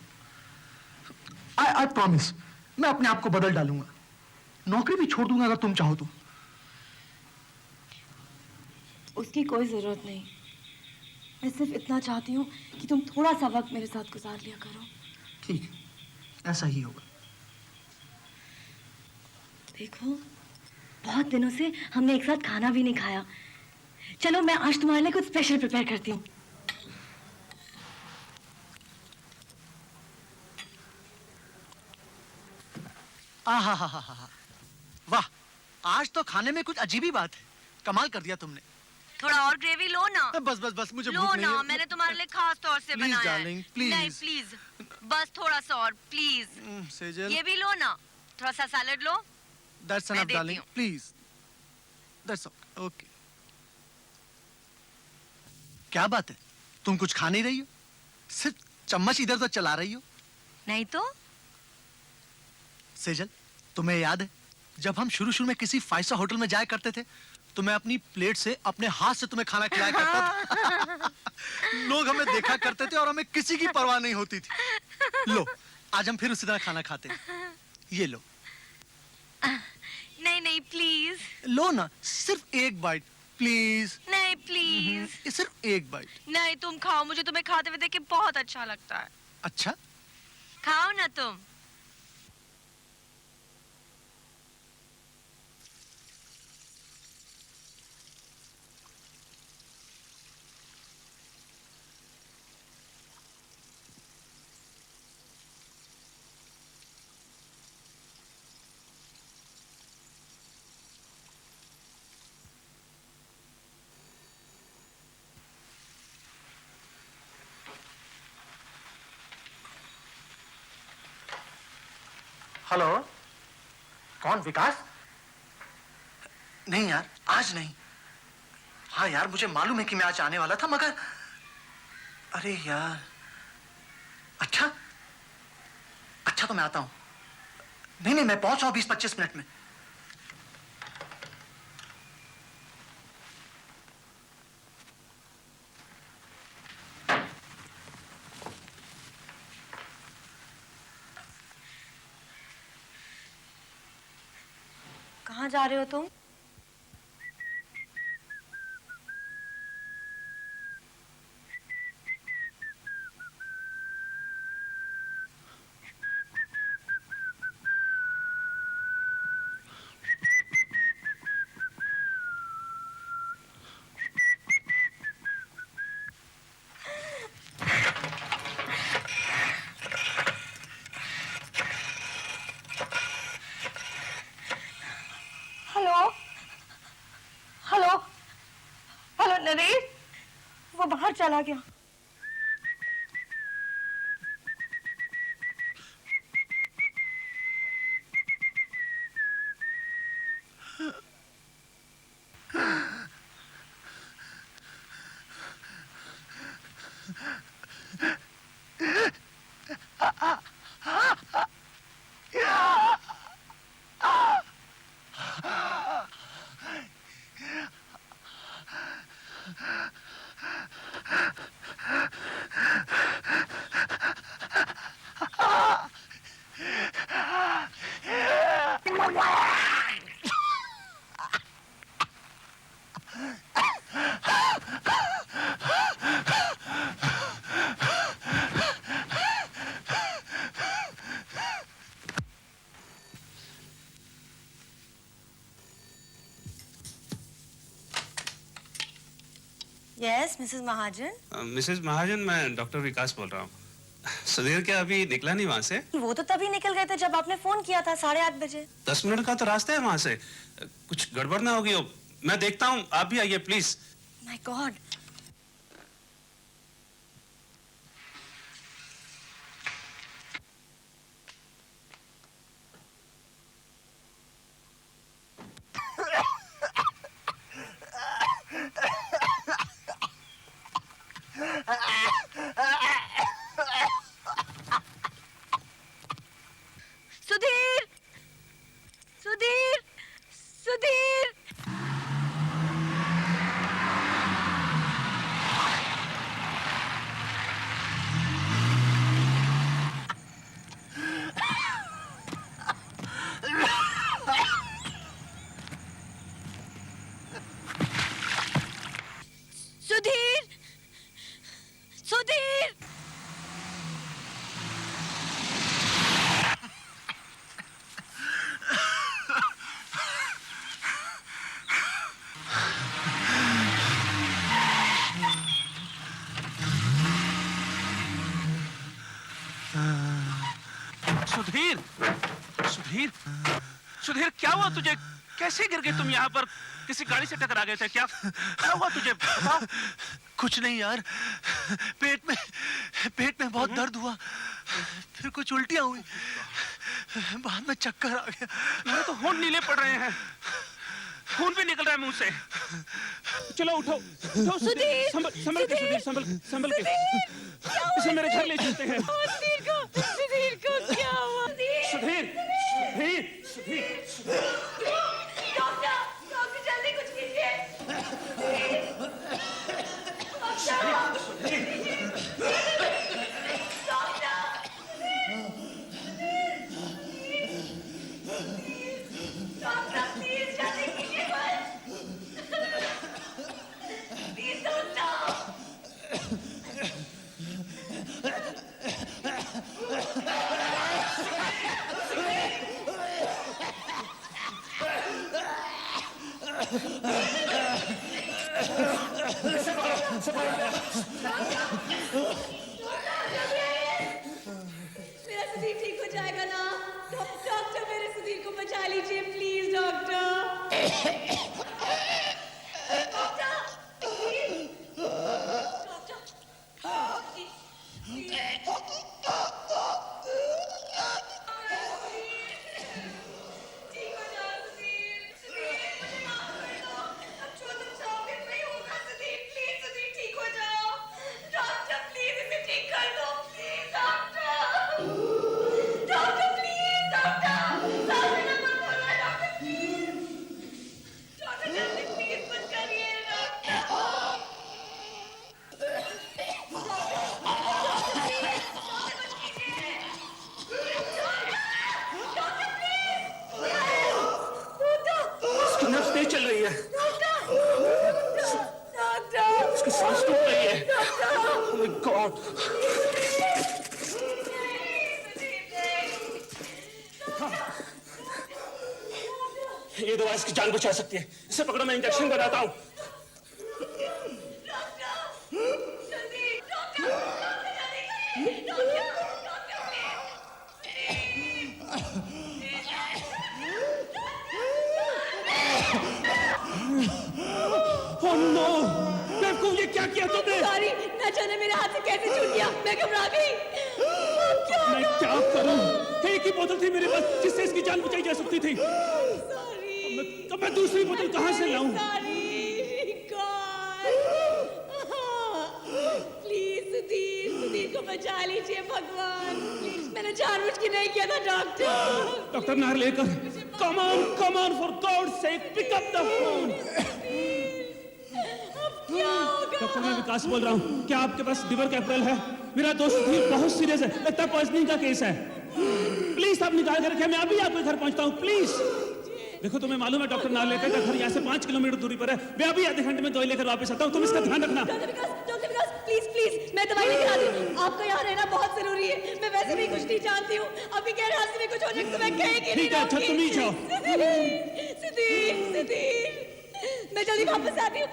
S12: आई प्रॉमिस, मैं अपने आप को बदल डालूंगा, नौकरी भी छोड़ दूंगा अगर तुम चाहो तो।
S7: उसकी कोई जरूरत नहीं, मैं सिर्फ इतना चाहती हूँ कि तुम थोड़ा सा वक्त मेरे साथ गुजार लिया करो।
S12: ठीक है, ऐसा ही होगा।
S7: देखो, बहुत दिनों से हमने एक साथ खाना भी नहीं खाया। चलो मैं आज तुम्हारे लिए कुछ स्पेशल प्रिपेयर करती हूँ।
S13: आहा, वाह, आज तो खाने में कुछ अजीब ही बात है। कमाल कर दिया तुमने।
S14: थोड़ा और ग्रेवी लो ना।
S13: बस बस बस, मुझे
S14: लो
S13: भूख नहीं
S14: ना,
S13: है।
S14: मैंने तुम्हारे लिए खास तौर से
S13: प्लीज
S14: बनाया
S13: डार्लिंग,
S14: है।
S13: प्लीज।
S14: नहीं प्लीज, बस थोड़ा सा और प्लीज।
S13: सेजल,
S14: ये भी लो ना, थोड़ा सा सैलेड लो।
S13: दैट्स
S14: मैं
S13: एनफ
S14: देती
S13: डार्लिंग,
S14: हूँ।
S13: प्लीज। That's okay. क्या बात है, तुम कुछ खा नहीं रही हो? सिर्फ चम्मच इधर उधर चला रही हो।
S14: नहीं तो
S13: सेजल, तुम्हें याद है जब हम शुरू में किसी 5 स्टार होटल में जाया करते थे तो मैं अपनी प्लेट से अपने हाथ से तुम्हें खाना खिलाया करता था। लोग हमें देखा करते थे और हमें किसी की परवाह नहीं होती थी। लो, आज हम फिर उसी तरह खाना खाते हैं। ये लो।
S14: नहीं नहीं प्लीज।
S13: लो ना, सिर्फ एक बाइट प्लीज।
S14: नहीं प्लीज।
S13: ये सिर्फ एक बाइट।
S14: नहीं तुम खाओ, मुझे तुम्हें खाते हुए देख के बहुत अच्छा लगता है।
S13: अच्छा,
S14: खाओ ना तुम।
S13: हेलो, कौन? विकास? नहीं यार, आज नहीं। हाँ यार, मुझे मालूम है कि मैं आज आने वाला था, मगर अरे यार, अच्छा अच्छा, तो मैं आता हूँ। नहीं नहीं, मैं पहुंच रहा हूँ 20-25 मिनट में।
S7: कहाँ जा रहे हो तुम? हेलो हेलो हेलो नरेश, वो बाहर चला गया। यस मिसेस महाजन।
S15: मिसेस महाजन, मैं डॉक्टर विकास बोल रहा हूँ। सुधीर क्या अभी निकला नहीं वहाँ से?
S7: वो तो तभी निकल गए थे जब आपने फोन किया था 8:30 बजे।
S15: 10 मिनट का तो रास्ता है वहाँ से। कुछ गड़बड़ ना होगी हो। मैं देखता हूँ, आप भी आइए please.
S7: My God.
S14: Sudhir, Sudhir, Sudhir.
S15: Sudhir, Sudhir, Sudhir, क्या हुआ तुझे? कैसे गिर गए तुम यहाँ पर? किसी गाड़ी से टकरा गए थे क्या? क्या हुआ तुझे? बताओ।
S13: कुछ नहीं यार, पेट में बहुत दर्द हुआ, फिर कुछ उल्टियां हुई, बाद में चक्कर आ गया।
S15: मेरे तो होंठ नीले पड़ रहे हैं, खून भी निकल रहा है मुंह से। चलो उठो, उठो सुधीर, संभल के सुधीर, संभल के। इसे मेरे घर ले चलते हैं।
S14: सुधीर को क्या हुआ?
S15: सुधीर, सुधीर, सुधीर,
S14: डॉक्टर जल्दी कुछ कीजिए। डॉक्टर प्लीज जल्दी कीजिए प्लीज मेरा सुधीर ठीक हो जाएगा ना? डॉक्टर मेरे सुधीर को बचा लीजिए प्लीज डॉक्टर।
S15: चल रही है, इसकी सांस टूट रही है। Oh my God! ये दवा इसकी जान बचा सकती है। इसे पकड़ो, मैं इंजेक्शन बनाता हूँ। Oh no! बेवकूफ, ये क्या किया तुमने?
S14: सॉरी, ना जाने मेरे हाथ से कैसे छूट गया, मैं घबरा गई।
S15: मैं क्या करूं? एक ही बोतल थी मेरे पास जिससे इसकी जान बचाई जा सकती थी। तो मैं दूसरी बोतल कहां से लाऊं?
S14: प्लीज सुधीर को बचा लीजिए भगवान, प्लीज। मैंने जानबूझ के नहीं किया था डॉक्टर।
S15: डॉक्टर नार लेकर, come on, for God's sake, pick up the phone. Doctor, मैं विकास बोल रहा हूँ। क्या आपके पास लिवर कैपिटल है? मेरा दोस्त सुधीर बहुत सीरियस है, लगता है पॉइजनिंग का केस है। प्लीज आप निकाल कर रखें, मैं अभी आपके घर पहुंचता हूँ, प्लीज। देखो, तुम्हें मालूम है डॉक्टर नार्लेकर का घर यहाँ से 5 किलोमीटर दूरी पर है। मैं अभी आधे घंटे में दवाई लेकर वापस आता हूँ, तुम इसका ध्यान रखना।
S14: डॉक्टर विकास प्लीज, मैं दवाई लेकर आती हूँ। आपका यहाँ रहना बहुत जरूरी है। मैं वैसे भी कुछ नहीं जानती हूँ, अभी गैर हाजिर में कुछ हो जाए तो मैं कहेगी नहीं।
S15: ठीक है, अच्छा तुम ही जाओ।
S14: सुधीर, मैं जल्दी वापस आती हूँ।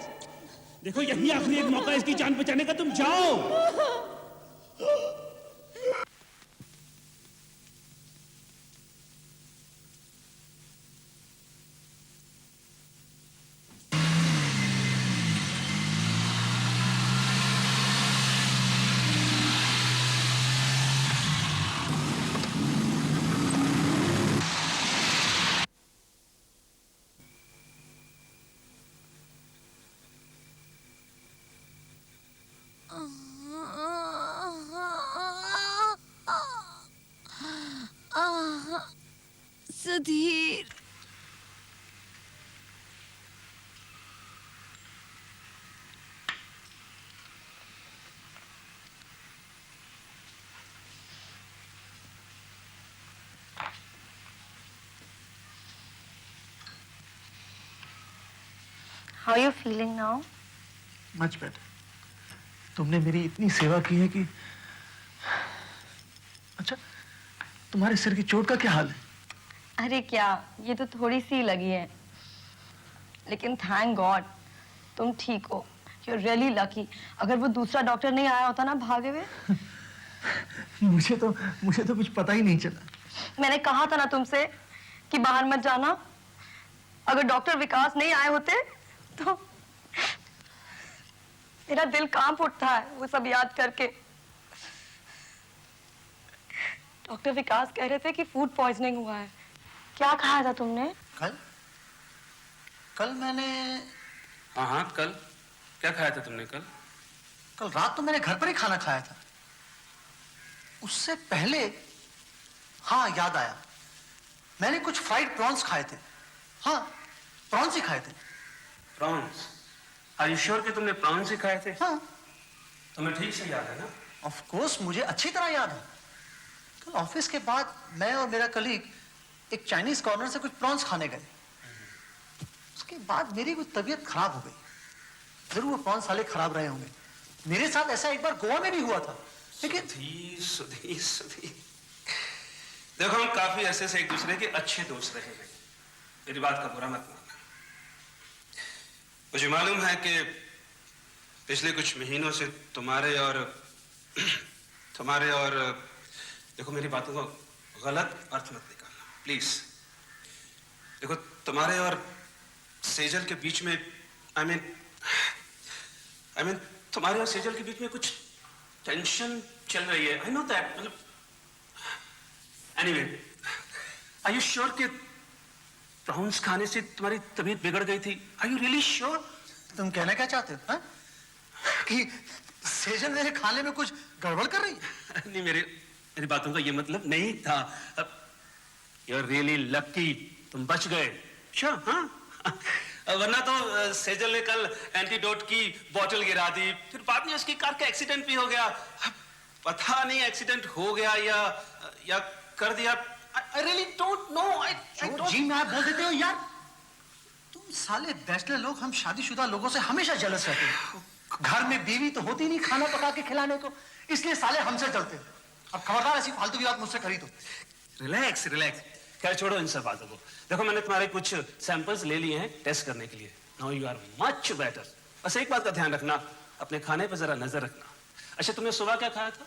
S15: देखो, यही आखिरी एक मौका इसकी जान बचाने का, तुम जाओ।
S14: Sudhir,
S7: How are you feeling now?
S13: Much better. तुमने मेरी इतनी सेवा की है कि अच्छा, तुम्हारे सिर की चोट का क्या हाल है?
S7: अरे क्या, ये तो थोड़ी सी लगी है, लेकिन थैंक गॉड तुम ठीक हो। You're really lucky. अगर वो दूसरा डॉक्टर नहीं आया होता ना भागे हुए,
S13: मुझे तो कुछ पता ही नहीं चला।
S7: मैंने कहा था ना तुमसे कि बाहर मत जाना। अगर डॉक्टर विकास नहीं आए होते तो मेरा दिल कांप उठता है वो सब याद करके। डॉक्टर विकास कह रहे थे कि फूड पॉइजनिंग हुआ है। क्या खाया था तुमने?
S13: कल मैंने
S16: हाँ कल क्या खाया था तुमने?
S13: कल रात तो मैंने घर पर ही खाना खाया था। उससे पहले हाँ याद आया, मैंने कुछ फ्राइड प्रॉन्स खाए थे। हाँ प्रॉन्स ही खाए थे।
S16: प्रॉन्स? आर यू श्योर कि तुमने प्रॉन्स ही खाए थे?
S13: हाँ।
S16: तुम्हें ठीक से याद है ना?
S13: ऑफ कोर्स मुझे अच्छी तरह याद है। कल ऑफिस के बाद मैं और मेरा कलीग एक चाइनीज कॉर्नर से कुछ प्रॉन्स खाने गए। उसके बाद मेरी कुछ तबीयत खराब हो गई। जरूर वो प्रॉन्स साले खराब रहे होंगे। मेरे साथ ऐसा एक बार गोवा में भी हुआ था। लेकिन
S16: सुधीर देखो, हम काफी अरसे से एक दूसरे के अच्छे दोस्त रहे हैं। मेरी बात का बुरा मत मानना। मुझे मालूम है कि पिछले कुछ महीनों से तुम्हारे और देखो, मेरी बातों को गलत अर्थ मत निकालना प्लीज। देखो, तुम्हारे और सेजल के बीच में आई मीन तुम्हारे और सेजल के बीच में कुछ टेंशन चल रही है। I know that. मतलब एनीवे, आर यू श्योर कि प्रॉन्स खाने से तुम्हारी तबीयत बिगड़ गई थी? Are you really sure?
S13: तुम कहना क्या चाहते हो? हाँ? कि सेजल मेरे खाने में कुछ गड़बड़ कर रही है?
S16: नहीं, मेरी बातों का ये मतलब नहीं था। यू आर रियली लकी, तुम बच गए। श्योर? हाँ, वरना तो सेजल ने कल एंटीडोट की बोतल गिरा दी, फिर बाद में उसकी कार का एक्सीडेंट भी हो गया। पता नहीं एक्सीडेंट हो गया या कर दिया। I really don't know. I don't...
S13: जी मैं आप बोल देते हो यार। तुम साले बैचलर लोग हम शादीशुदा लोगों से हमेशा जलस रहते हैं। घर में बीवी तो होती नहीं खाना पका के खिलाने को, इसलिए साले हमसे जलते हैं। अब खबरदार ऐसी फालतू की बात मुझसे करी तो।
S16: रिलैक्स। खैर छोड़ो इन सब बातों को। देखो, मैंने तुम्हारे कुछ सैंपल्स ले लिए हैं टेस्ट करने के लिए। Now you are much better. बस एक बात का ध्यान रखना, अपने खाने पर जरा नजर रखना। अच्छा, तुमने सुबह क्या खाया था?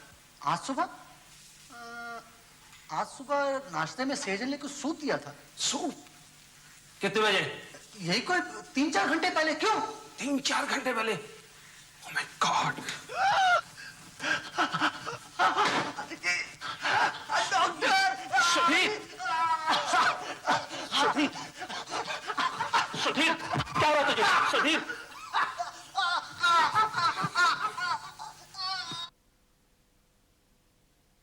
S13: आज सुबह नाश्ते में सेजल ने कुछ सूप दिया था।
S16: सूप? कितने बजे?
S13: यही कोई 3-4 घंटे पहले। क्यों?
S16: 3-4 घंटे पहले? ओह माय गॉड।
S13: डॉक्टर!
S16: सुधीर, क्या हुआ तुझे? सुधीर,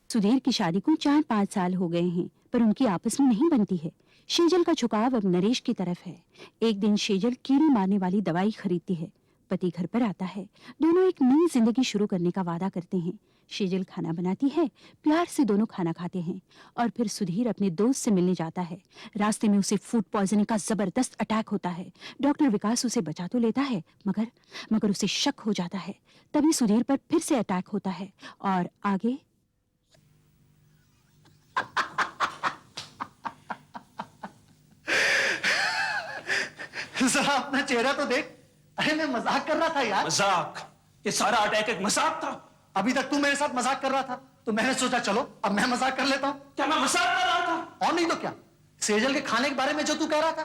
S17: सुधीर की शादी को 4-5 साल हो गए हैं, पर उनकी आपस में नहीं बनती है। शेजल का झुकाव अब नरेश की तरफ है। एक दिन शेजल कीड़े मारने वाली दवाई खरीदती है। पति घर पर आता है। दोनों एक नई जिंदगी शुरू करने का वादा करते हैं। शेजल खाना बनाती है, प्यार से दोनों खाना खाते हैं और फिर सुधीर अपने दोस्त से मिलने जाता है। रास्ते में उसे फूड पॉइजनिंग का जबरदस्त अटैक होता है। डॉक्टर विकास उसे बचा तो लेता है, मगर उसे शक हो जाता है। तभी सुधीर पर फिर से अटैक होता है और आगे
S13: जरा अपना चेहरा तो देख। अरे मैं मजाक कर रहा था यार।
S16: मजाक? ये सारा अटैक एक मजाक था?
S13: अभी तक तू मेरे साथ मजाक कर रहा था तो मैंने सोचा चलो अब मैं मजाक कर लेता हूँ।
S16: क्या मैं मजाक कर रहा था?
S13: और नहीं तो क्या। सेजल के खाने के बारे में जो तू कह रहा था,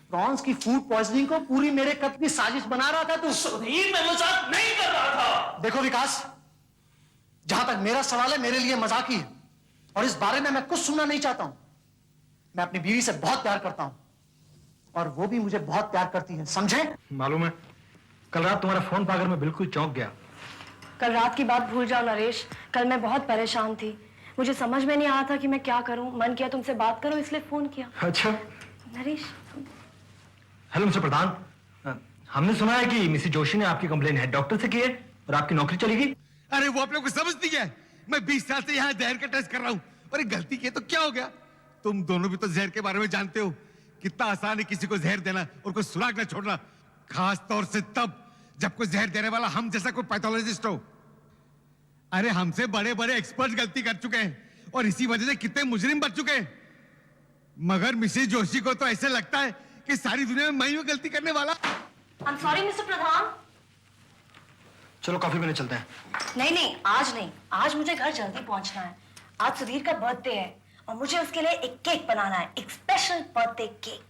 S13: प्रॉन्स की फूड पॉइजनिंग को पूरी मेरे कत्ल की साजिश बना रहा था तू।
S16: सुधीर, मैं मजाक नहीं कर रहा था।
S13: देखो विकास, जहां तक मेरा सवाल है मेरे लिए मजाक ही है और इस बारे में मैं कुछ सुनना नहीं चाहता हूं। मैं अपनी बीवी से बहुत प्यार करता हूं और वो भी मुझे बहुत प्यार करती है, समझे?
S12: मालूम है, कल रात तुम्हारा फोन पाकर मैं बिल्कुल चौंक गया।
S7: कल रात की बात भूल जाओ नरेश। कल मैं बहुत परेशान थी, मुझे समझ में नहीं आ रहा था कि मैं क्या करूं। मन किया तुमसे बात करूं, इसलिए फोन किया।
S12: अच्छा
S7: नरेश।
S12: हेलो मिस्टर प्रधान, हमने सुना है कि मिसेस जोशी ने आपकी कंप्लेन हेड डॉक्टर से की है और आपकी नौकरी चली गई।
S18: अरे वो आप लोग को समझती है, मैं 20 साल से यहाँ जहर का टेस्ट कर रहा हूँ और एक गलती की तो क्या हो गया? तुम दोनों भी तो जहर के बारे में जानते हो, कितना आसान है किसी को जहर देना और कोई सुराग न छोड़ना, खास तौर से तब जब कोई जहर देने वाला हम जैसा कोई पैथोलॉजिस्ट हो। अरे हमसे बड़े बड़े एक्सपर्ट गलती कर चुके हैं और इसी वजह से कितने मुजरिम बच चुके हैं, मगर मिसेस जोशी को तो ऐसे लगता है कि सारी दुनिया में मैं ही गलती करने वाला।
S7: I'm sorry, Mr. प्रधान।
S13: चलो कॉफी पीने चलते हैं।
S7: नहीं नहीं, आज नहीं। आज मुझे घर जल्दी पहुंचना है। आज सुधीर का बर्थडे है और मुझे उसके लिए एक केक बनाना है, एक स्पेशल बर्थडे केक।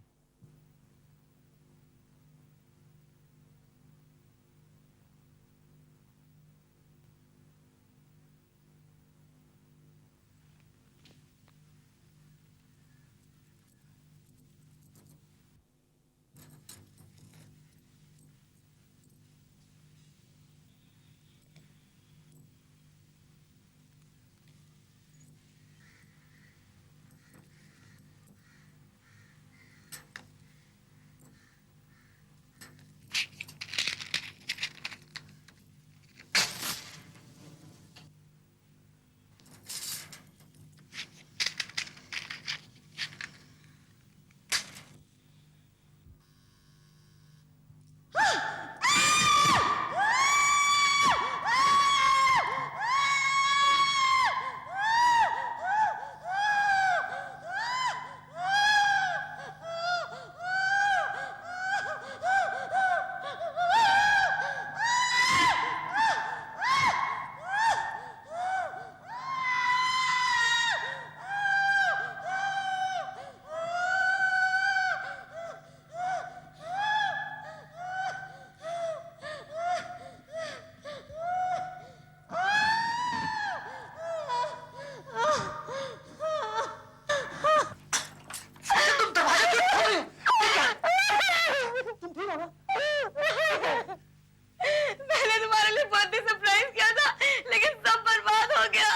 S7: मैंने तुम्हारे लिए बर्थडे सरप्राइज किया था, लेकिन सब बर्बाद हो गया।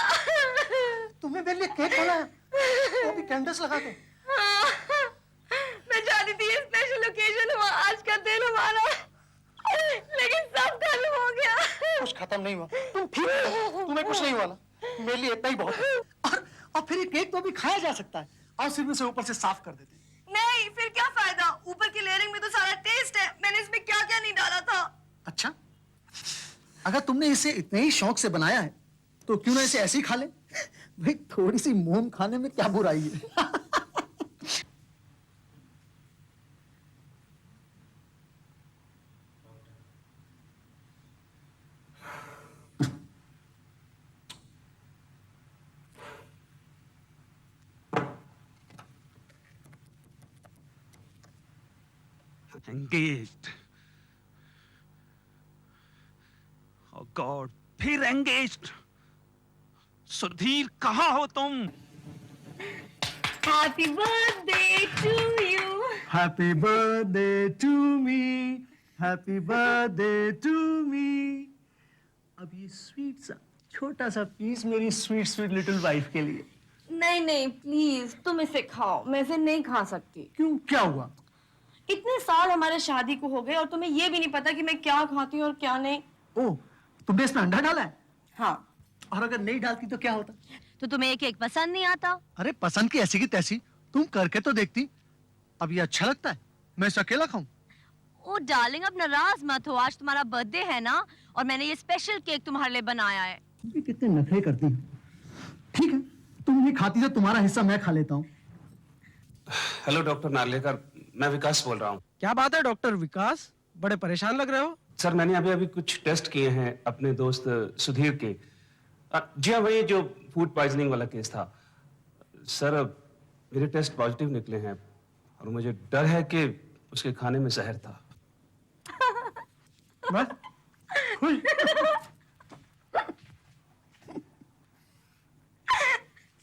S13: तुमने मेरे लिए केक बनाया, वो भी कैंडल्स लगा के।
S7: मैं चाहती थी ये स्पेशल ओकेजन हुआ, आज का दिन हमारा, लेकिन सब खत्म हो गया।
S13: कुछ खत्म नहीं हुआ, तुम ठीक हो, तुम्हें कुछ नहीं हुआ ना, मेरे लिए इतना ही बहुत है। और फिर ये केक तो अभी खाया जा सकता है। आओ सिर्फ इसे ऊपर से साफ कर देते हैं।
S7: नहीं, फिर क्या फायदा? ऊपर की लेयरिंग में तो सारा टेस्ट है। मैंने इसमें क्या क्या नहीं डाला था।
S13: अच्छा, अगर तुमने इसे इतने ही शौक से बनाया है तो क्यों ना इसे ऐसे ही खा ले। भाई थोड़ी सी मोम खाने में क्या बुराई है।
S16: Engaged. Oh God, फिर engaged. सुधीर कहाँ हो तुम?
S7: Happy birthday to you.
S13: Happy birthday to me. Happy birthday to me. अब ये स्वीट सा छोटा सा पीस मेरी स्वीट स्वीट लिटिल वाइफ के लिए।
S5: नहीं नहीं प्लीज, तुम इसे खाओ, मैं इसे नहीं खा सकती।
S13: क्यों, क्या हुआ?
S5: इतने साल हमारे शादी को हो गए और तुम्हें ये भी नहीं पता कि मैं क्या खाती हूँ और क्या नहीं।
S13: ओह, तुमने इसमें अंडा डाला है?
S5: हाँ।
S13: और अगर नहीं डालती तो क्या होता?
S5: तो तुम्हें एक पसंद नहीं आता?
S13: अरे पसंद की ऐसी की तैसी, तुम करके तो देखती। अब ये अच्छा लगता है, मैं इसे अकेला खाऊं?
S5: ओ डार्लिंग, अब नाराज मत हो, आज तुम्हारा बर्थडे है ना, और मैंने ये स्पेशल केक तुम्हारे लिए बनाया है।
S13: तुम भी कितने नखरे करती हो। ठीक है, तुम भी खाती तो तुम्हारा हिस्सा मैं खा लेता हूँ।
S11: हेलो डॉक्टर नार्लेकर, मैं विकास बोल रहा हूँ।
S19: क्या बात है डॉक्टर विकास, बड़े परेशान लग रहे हो?
S11: सर मैंने अभी अभी कुछ टेस्ट किए हैं अपने दोस्त सुधीर के। जी हाँ, वही जो फूड पॉइजनिंग वाला केस था। सर मेरे टेस्ट पॉजिटिव निकले हैं और मुझे डर है कि उसके खाने में जहर था।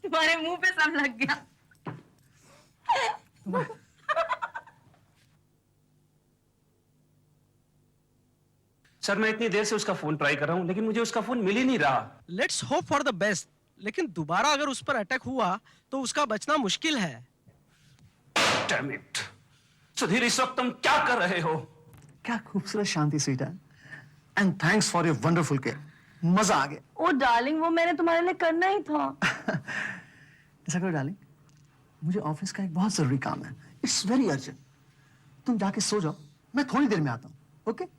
S5: तुम्हारे मुंह पे सब लग गया।
S11: सर मैं इतनी देर से उसका फोन ट्राई कर रहा हूँ, लेकिन मुझे उसका फोन मिल ही नहीं रहा।
S19: Let's hope for the best, लेकिन दोबारा अगर उस पर अटैक हुआ तो उसका बचना मुश्किल है।
S11: Damn it! सुधीर, इस वक्त तुम क्या कर रहे हो?
S13: क्या खूबसूरत शांति स्वीट है। And thanks for your wonderful care, मजा आ गया।
S5: ओ डार्लिंग, वो मैंने तुम्हारे लिए करना ही था।
S13: ऐसा करो डार्लिंग, मुझे ऑफिस का एक बहुत जरूरी काम है, इट्स वेरी अर्जेंट। तुम जाके सो जाओ, मैं थोड़ी देर में आता हूँ। ओके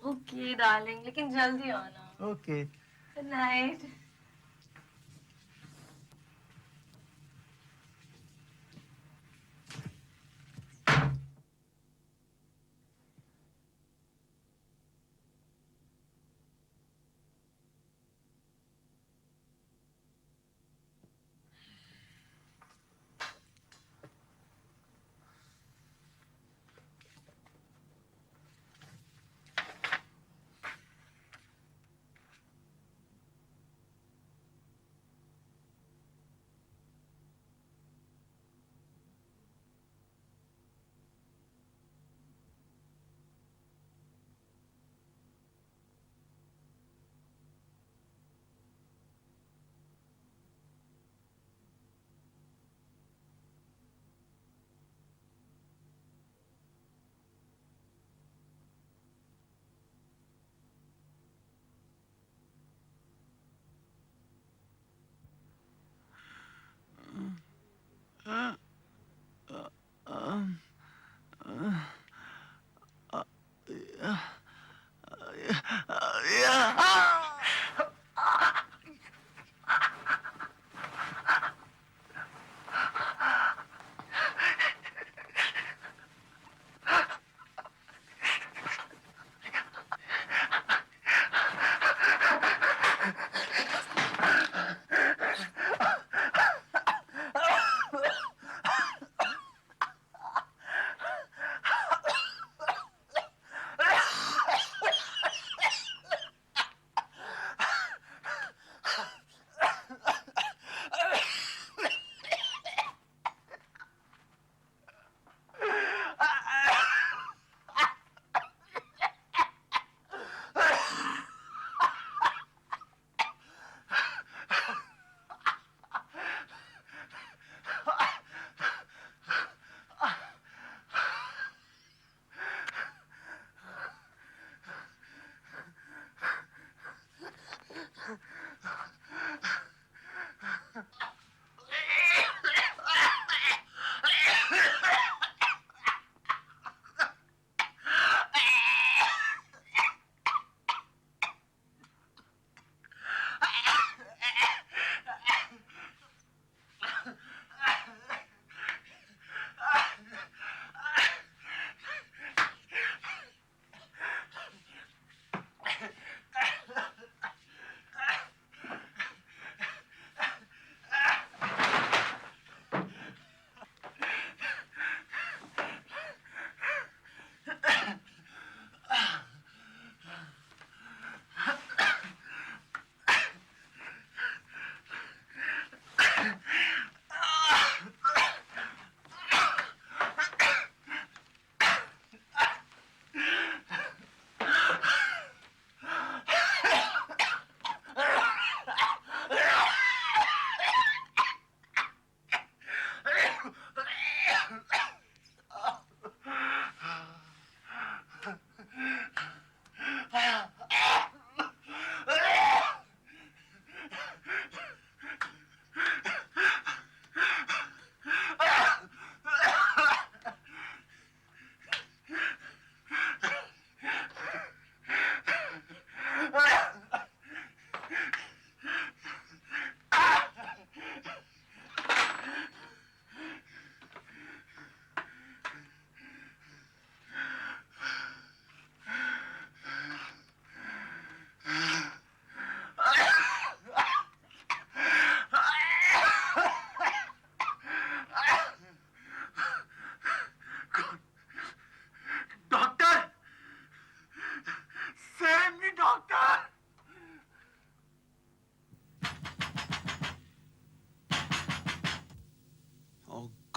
S5: ओके डार्लिंग, लेकिन जल्दी आना।
S13: Okay,
S5: good night.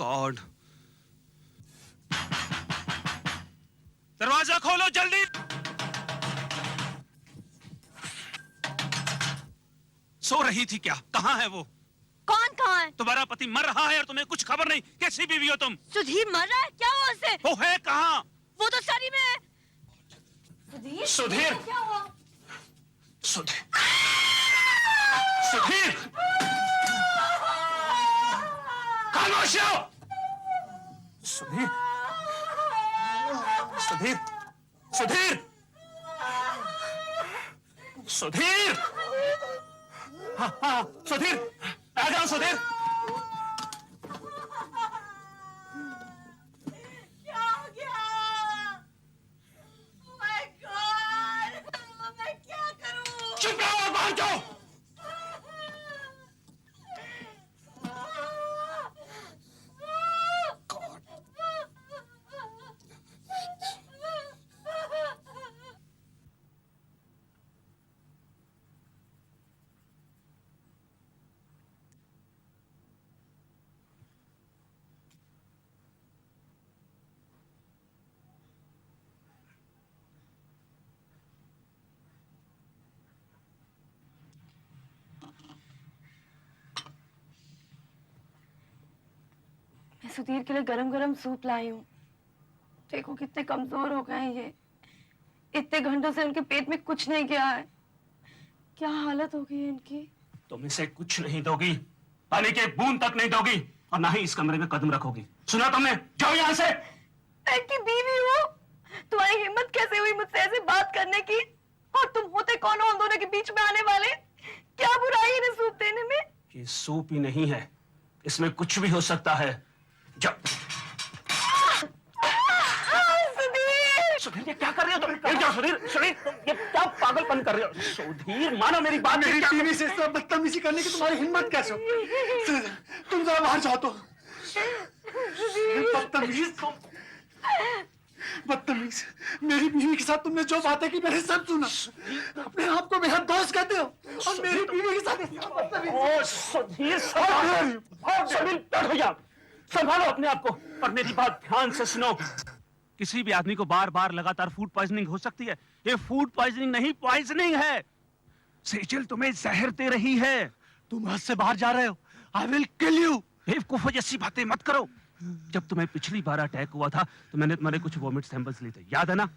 S16: गॉड। दरवाजा खोलो जल्दी। सो रही थी क्या? कहाँ है वो?
S5: कौन कहाँ है?
S16: तुम्हारा पति मर रहा है और तुम्हें कुछ खबर नहीं। कैसी बीवी हो तुम?
S5: सुधीर मर रहा है? क्या हुआ उसे?
S16: वो है कहाँ?
S5: वो तो सरी में है। सुधीर?
S16: सुधीर?
S5: क्या हुआ?
S16: सुधीर? सुधीर? खामोश रहो। सुधीर? सुधीर? सुधीर? सुधीर? हाँ हाँ सुधीर, आ जाओ सुधीर।
S5: क्या हो गया? Oh my God! मैं क्या करूं?
S16: चुप रहो और बाहर जाओ।
S7: मैं सुधीर के लिए गरम गरम सूप लाई हूँ। देखो कितने कमजोर हो गए हैं ये। इतने घंटों से उनके पेट में कुछ नहीं गया है। क्या हालत हो गई है इनकी।
S16: तुम इसे कुछ नहीं दोगी, पानी की एक बूंद तक नहीं दोगी और ना ही इस कमरे में कदम रखोगी। सुना तुमने? जाओ यहाँ से।
S7: मैं की बीवी हूँ। तुम्हारी हिम्मत कैसे हुई मुझसे ऐसे बात करने की? और तुम होते कौन हो उन दोनों के बीच में आने वाले? क्या बुराई है इन्हें सूप देने में?
S16: ये सूप ही नहीं है, इसमें कुछ भी हो सकता है। जाओ।
S7: सुधीर!
S16: सुधीर ये क्या कर रहे हो तुम? क्या सुधीर? सुधीर तुम ये क्या पागलपन कर रहे हो? सुधीर मानो मेरी बात।
S13: मेरी बीवी से इस तरह बदतमीजी करने की तुम्हारी हिम्मत कैसे हो? तुम जरा बाहर जाओ तो। बदतमीज तुम। बदतमीज। मेरी बीवी के साथ तुमने जो बातें की मैंने सब सुना। अपने आप को मेरा दोस्त कहते हो और मेरी बीवी के साथ बदतमीज।
S16: ओ सुधीर सुधीर बैठो जाओ। संभालो अपने आप को और मेरी बात ध्यान से सुनो। किसी भी आदमी को बार बार लगातार फूड पॉइजनिंग हो सकती है। ये फूड पॉइजनिंग नहीं, पॉइजनिंग है। सेजल तुम्हें जहर दे रही है।
S13: तुम हद से बाहर जा रहे हो। I will kill you.
S16: बेवकूफों जैसी बातें मत करो। जब तुम्हें पिछली बार अटैक हुआ था तो मैंने तुम्हारे कुछ वोमिट सैंपल्स लिए थे, याद है ना?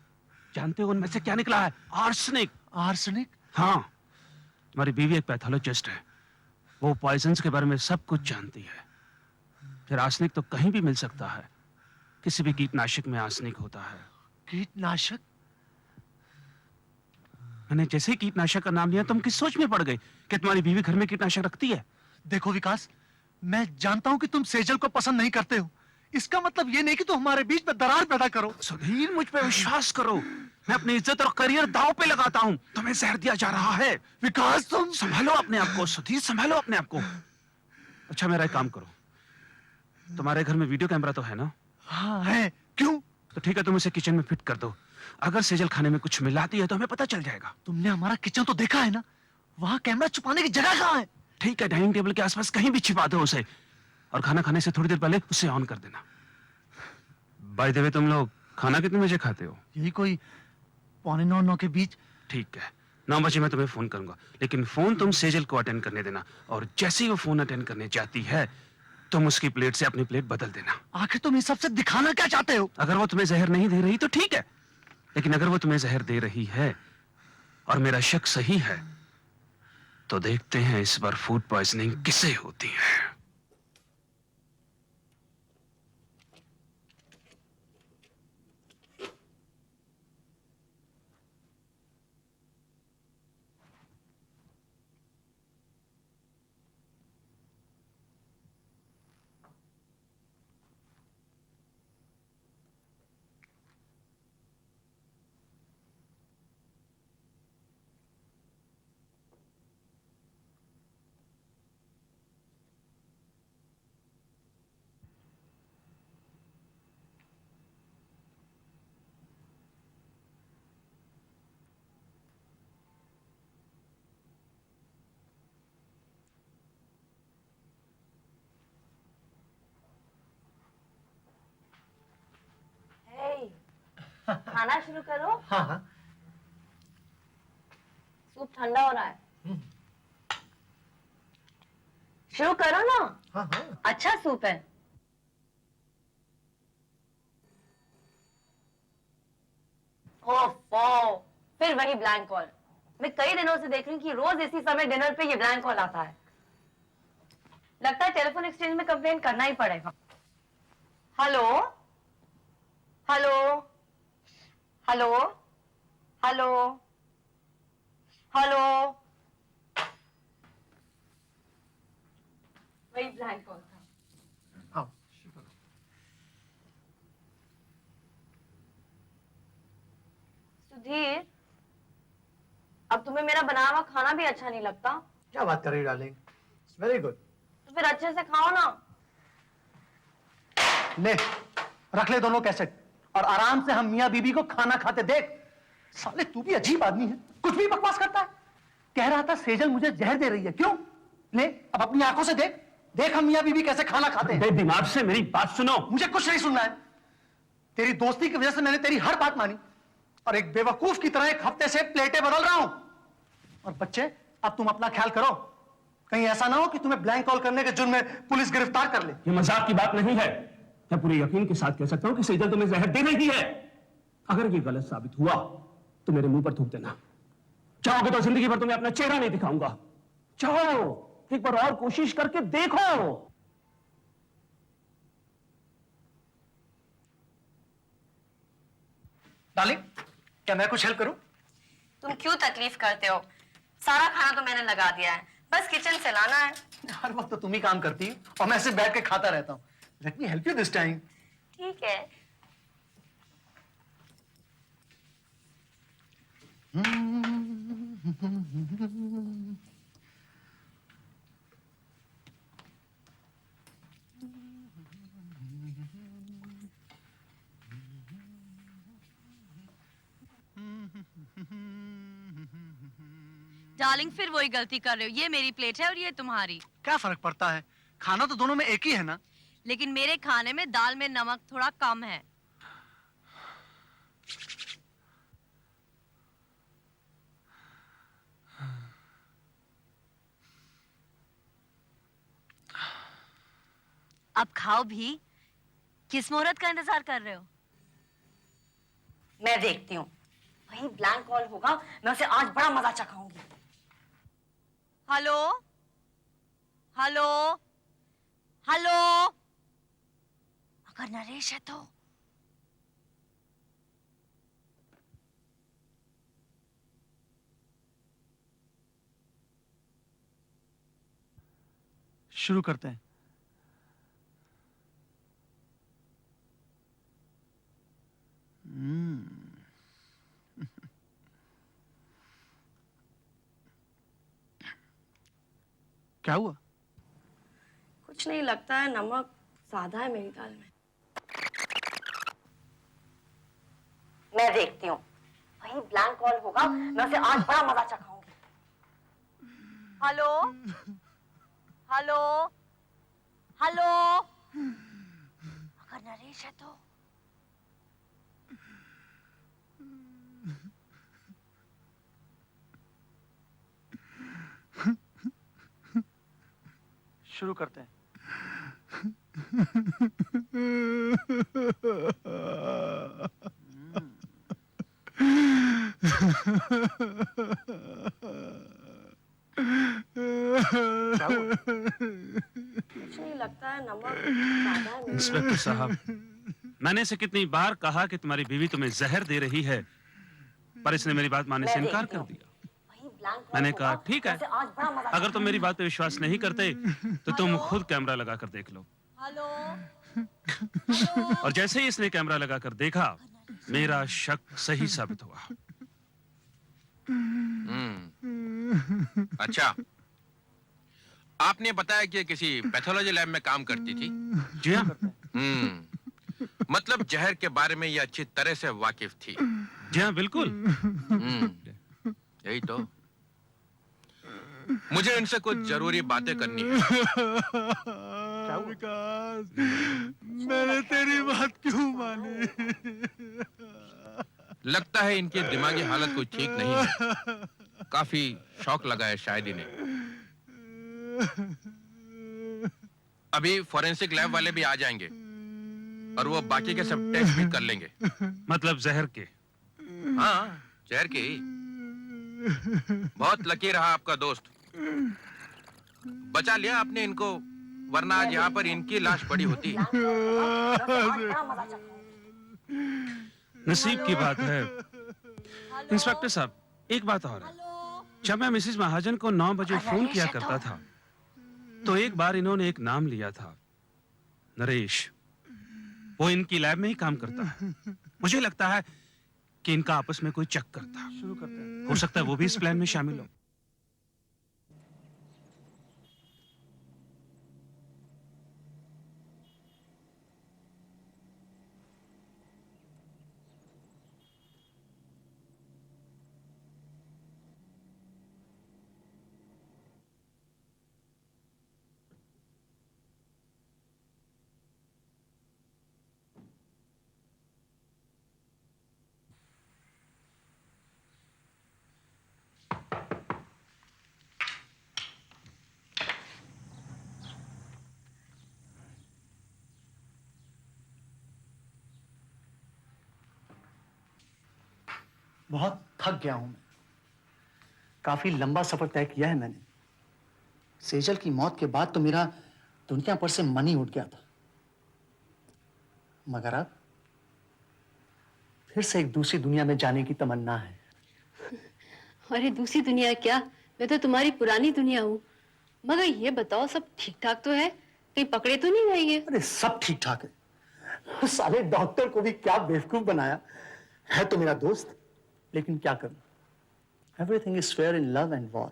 S16: जानते हो उनमें से क्या निकला है? आर्सेनिक।
S13: आर्सेनिक?
S16: हाँ, तुम्हारी बीवी एक पैथोलॉजिस्ट है। वो पॉइजन्स के बारे में सब कुछ जानती है। फिर आर्सेनिक तो कहीं भी मिल सकता है। किसी भी कीटनाशक में आर्सेनिक होता है।
S13: कीटनाशक?
S16: मैंने जैसे ही कीटनाशक का नाम लिया तुम किस सोच में पड़ गए कि तुम्हारी बीवी घर में कीटनाशक रखती है?
S13: देखो विकास, मैं जानता हूं कि तुम सेजल को पसंद नहीं करते हो। इसका मतलब ये नहीं कि तुम हमारे बीच में दरार पैदा करो।
S16: सुधीर मुझ पे विश्वास करो। मैं अपनी इज्जत और करियर दांव पे लगाता हूं। तुम्हें जहर दिया जा रहा है।
S13: विकास तुम
S16: संभालो अपने आप को। सुधीर संभालो अपने आप को। अच्छा मेरा एक काम करो, तुम्हारे घर में वीडियो कैमरा तो है ना?
S13: हाँ है। क्यों?
S16: तो ठीक है, तुम इसे किचन में फिट कर दो। अगर सेजल खाने में कुछ मिलाती है तो हमें पता चल जाएगा।
S13: तुमने हमारा किचन तो देखा है ना? वहाँ कैमरा छुपाने की जगह कहाँ है?
S16: ठीक है, डाइनिंग टेबल के आसपास कहीं भी छिपा दो उसे और खाना खाने से थोड़ी देर पहले उसे ऑन कर देना। बाय द वे तुम लोग खाना कितने बजे खाते हो?
S13: यही कोई 8:45-9 के बीच।
S16: ठीक है, 9 बजे मैं तुम्हें फोन करूंगा, लेकिन फोन तुम सेजल को अटेंड करने देना और जैसे ही वो फोन अटेंड करने जाती है तुम उसकी प्लेट से अपनी प्लेट बदल देना।
S13: आखिर तुम इस सबसे दिखाना क्या चाहते हो?
S16: अगर वो तुम्हें जहर नहीं दे रही तो ठीक है, लेकिन अगर वो तुम्हें जहर दे रही है और मेरा शक सही है तो देखते हैं इस बार फूड पॉइजनिंग किसे होती है।
S7: खाना शुरू करो।
S13: हाँ हाँ।
S7: सूप ठंडा हो रहा है। शुरू करो ना।
S13: हाँ हाँ।
S7: अच्छा सूप है। ओफो, फिर वही ब्लैंक कॉल। मैं कई दिनों से देख रही हूँ कि रोज इसी समय डिनर पे ये ब्लैंक कॉल आता है। लगता है टेलीफोन एक्सचेंज में कंप्लेन करना ही पड़ेगा। Hello hello hello hello hello. वही ब्लैंक कॉल था।
S13: हाँ।
S7: सुधीर, अब तुम्हें मेरा बनाया हुआ खाना भी अच्छा नहीं लगता?
S13: क्या बात कर रही डार्लिंग? It's very good.
S7: तो फिर अच्छे से खाओ ना।
S13: ले, रख ले दोनों कैसेट और आराम से हम मियां बीबी को खाना खाते देख। साले तू भी अजीब आदमी है, कुछ भी बकवास करता है। कह रहा था सेजल मुझे जहर दे रही है, क्यों? ले अब अपनी आंखों से देख, देख हम मियां बीबी कैसे खाना खाते हैं।
S11: दिमाग से मेरी बात सुनो।
S13: मुझे कुछ नहीं सुनना है। तेरी दोस्ती की वजह से मैंने तेरी हर बात मानी और एक बेवकूफ की तरह एक हफ्ते से प्लेटें बदल रहा हूं। और बच्चे, अब तुम अपना ख्याल करो, कहीं ऐसा ना हो कि तुम्हें ब्लैंक कॉल करने के जुर्म में पुलिस गिरफ्तार कर ले।
S11: ये मजाक की बात नहीं है। मैं पूरे यकीन के साथ कह सकता हूं कि सेजल तुम्हें जहर दे रही है। अगर ये गलत साबित हुआ तो मेरे मुंह पर थूक देना। चाहोगे तो जिंदगी भर तुम्हें अपना चेहरा नहीं दिखाऊंगा। चाहो एक बार और कोशिश करके देखो।
S13: डार्लिंग, क्या मैं कुछ हेल्प करूं?
S7: तुम क्यों तकलीफ करते हो? सारा खाना तो मैंने लगा दिया है, बस किचन से लाना है।
S13: हर वक्त तो तुम ही काम करती हो और मैं सिर्फ बैठ के खाता रहता हूं। Let me help you this time.
S7: ठीक है।
S5: डार्लिंग, फिर वही गलती कर रहे हो। ये मेरी प्लेट है और ये तुम्हारी।
S13: क्या फर्क पड़ता है? खाना तो दोनों में एक ही है ना।
S5: लेकिन मेरे खाने में दाल में नमक थोड़ा कम है। अब खाओ भी। किस मुहूर्त का इंतजार कर रहे हो?
S7: मैं देखती हूँ। वही ब्लैंक कॉल होगा, मैं उसे आज बड़ा मजा चखाऊंगी।
S5: Hello hello hello. अगर नरेश है तो
S13: शुरू करते हैं। क्या हुआ?
S7: कुछ नहीं, लगता है नमक ज्यादा है मेरी दाल में। मैं देखती हूँ। वही ब्लैंक कॉल होगा, मैं उसे आज बड़ा मजा चखाऊंगी।
S5: Hello hello hello. अगर नरेश है तो
S13: शुरू करते हैं।
S7: कुछ नहीं, लगता है नमक ज्यादा है।
S16: इंस्पेक्टर साहब, मैंने इसे कितनी बार कहा कि तुम्हारी बीवी तुम्हें जहर दे रही है, पर इसने मेरी बात मानने से इनकार कर दिया। मैंने कहा ठीक है, अगर तुम मेरी बात पे विश्वास नहीं करते तो तुम खुद कैमरा लगा कर देख लो।
S5: हेलो।
S16: और जैसे ही इसने कैमरा लगा कर देखा, मेरा शक सही साबित हुआ।
S4: अच्छा, आपने बताया कि किसी पैथोलॉजी लैब में काम करती थी?
S16: जी हाँ।
S4: मतलब जहर के बारे में ये अच्छी तरह से वाकिफ थी।
S16: जी हाँ, बिल्कुल।
S4: यही तो। मुझे इनसे कुछ जरूरी बातें करनी है।
S18: विकास, मैंने तेरी बात क्यों मानी?
S4: लगता है इनकी दिमागी हालत कोई ठीक नहीं है। काफी शौक लगा है शायद इन्हें। अभी फोरेंसिक लैब वाले भी आ जाएंगे और वो बाकी के सब टेस्ट भी कर लेंगे।
S16: मतलब जहर के?
S4: हाँ, जहर के ही। बहुत लकी रहा आपका दोस्त, बचा लिया आपने इनको, वरना आज यहाँ पर इनकी लाश पड़ी होती।
S16: नसीब की बात है। इंस्पेक्टर साहब, एक बात और है। जब मैं मिसेस महाजन को 9 बजे फोन किया करता था तो एक बार इन्होंने एक नाम लिया था, नरेश। वो इनकी लैब में ही काम करता है। मुझे लगता है कि इनका आपस में कोई चक्कर था। शुरू करते हैं। हो सकता है वो भी इस प्लान में शामिल हो।
S13: बहुत थक गया हूं मैं। काफी लंबा सफर तय किया है मैंने। सेजल की मौत के बाद तो मेरा दुनिया पर से मन ही उठ गया था, मगर अब फिर से एक दूसरी दुनिया में जाने की तमन्ना है।
S6: अरे दूसरी दुनिया क्या, मैं तो तुम्हारी पुरानी दुनिया हूँ। मगर ये बताओ, सब ठीक ठाक तो है? कहीं पकड़े तो नहीं रहेंगे?
S13: अरे सब ठीक ठाक है। साले डॉक्टर को भी क्या बेवकूफ बनाया है। तो मेरा दोस्त, लेकिन क्या करूं? Everything is fair in love and war.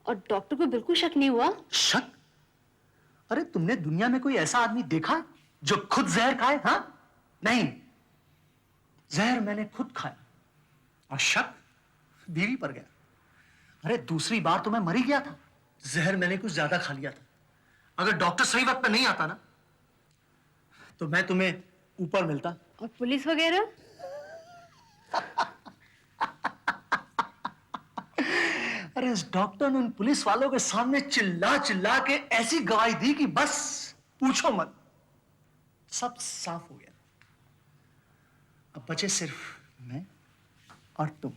S6: और डॉक्टर को बिल्कुल शक नहीं हुआ?
S13: शक? अरे तुमने दुनिया में कोई ऐसा आदमी देखा जो खुद जहर खाए? हाँ, नहीं। जहर मैंने खुद खाया और शक बीवी पर गया। अरे दूसरी बार तो मैं मर ही गया था। जहर मैंने कुछ ज्यादा खा लिया था। अगर डॉक्टर सही वक्त पर नहीं आता ना, तो मैं तुम्हें ऊपर मिलता।
S6: और पुलिस वगैरह?
S13: अरे इस डॉक्टर ने उन पुलिस वालों के सामने चिल्ला चिल्ला के ऐसी गवाही दी कि बस पूछो मत। सब साफ हो गया। अब बचे सिर्फ मैं और तुम।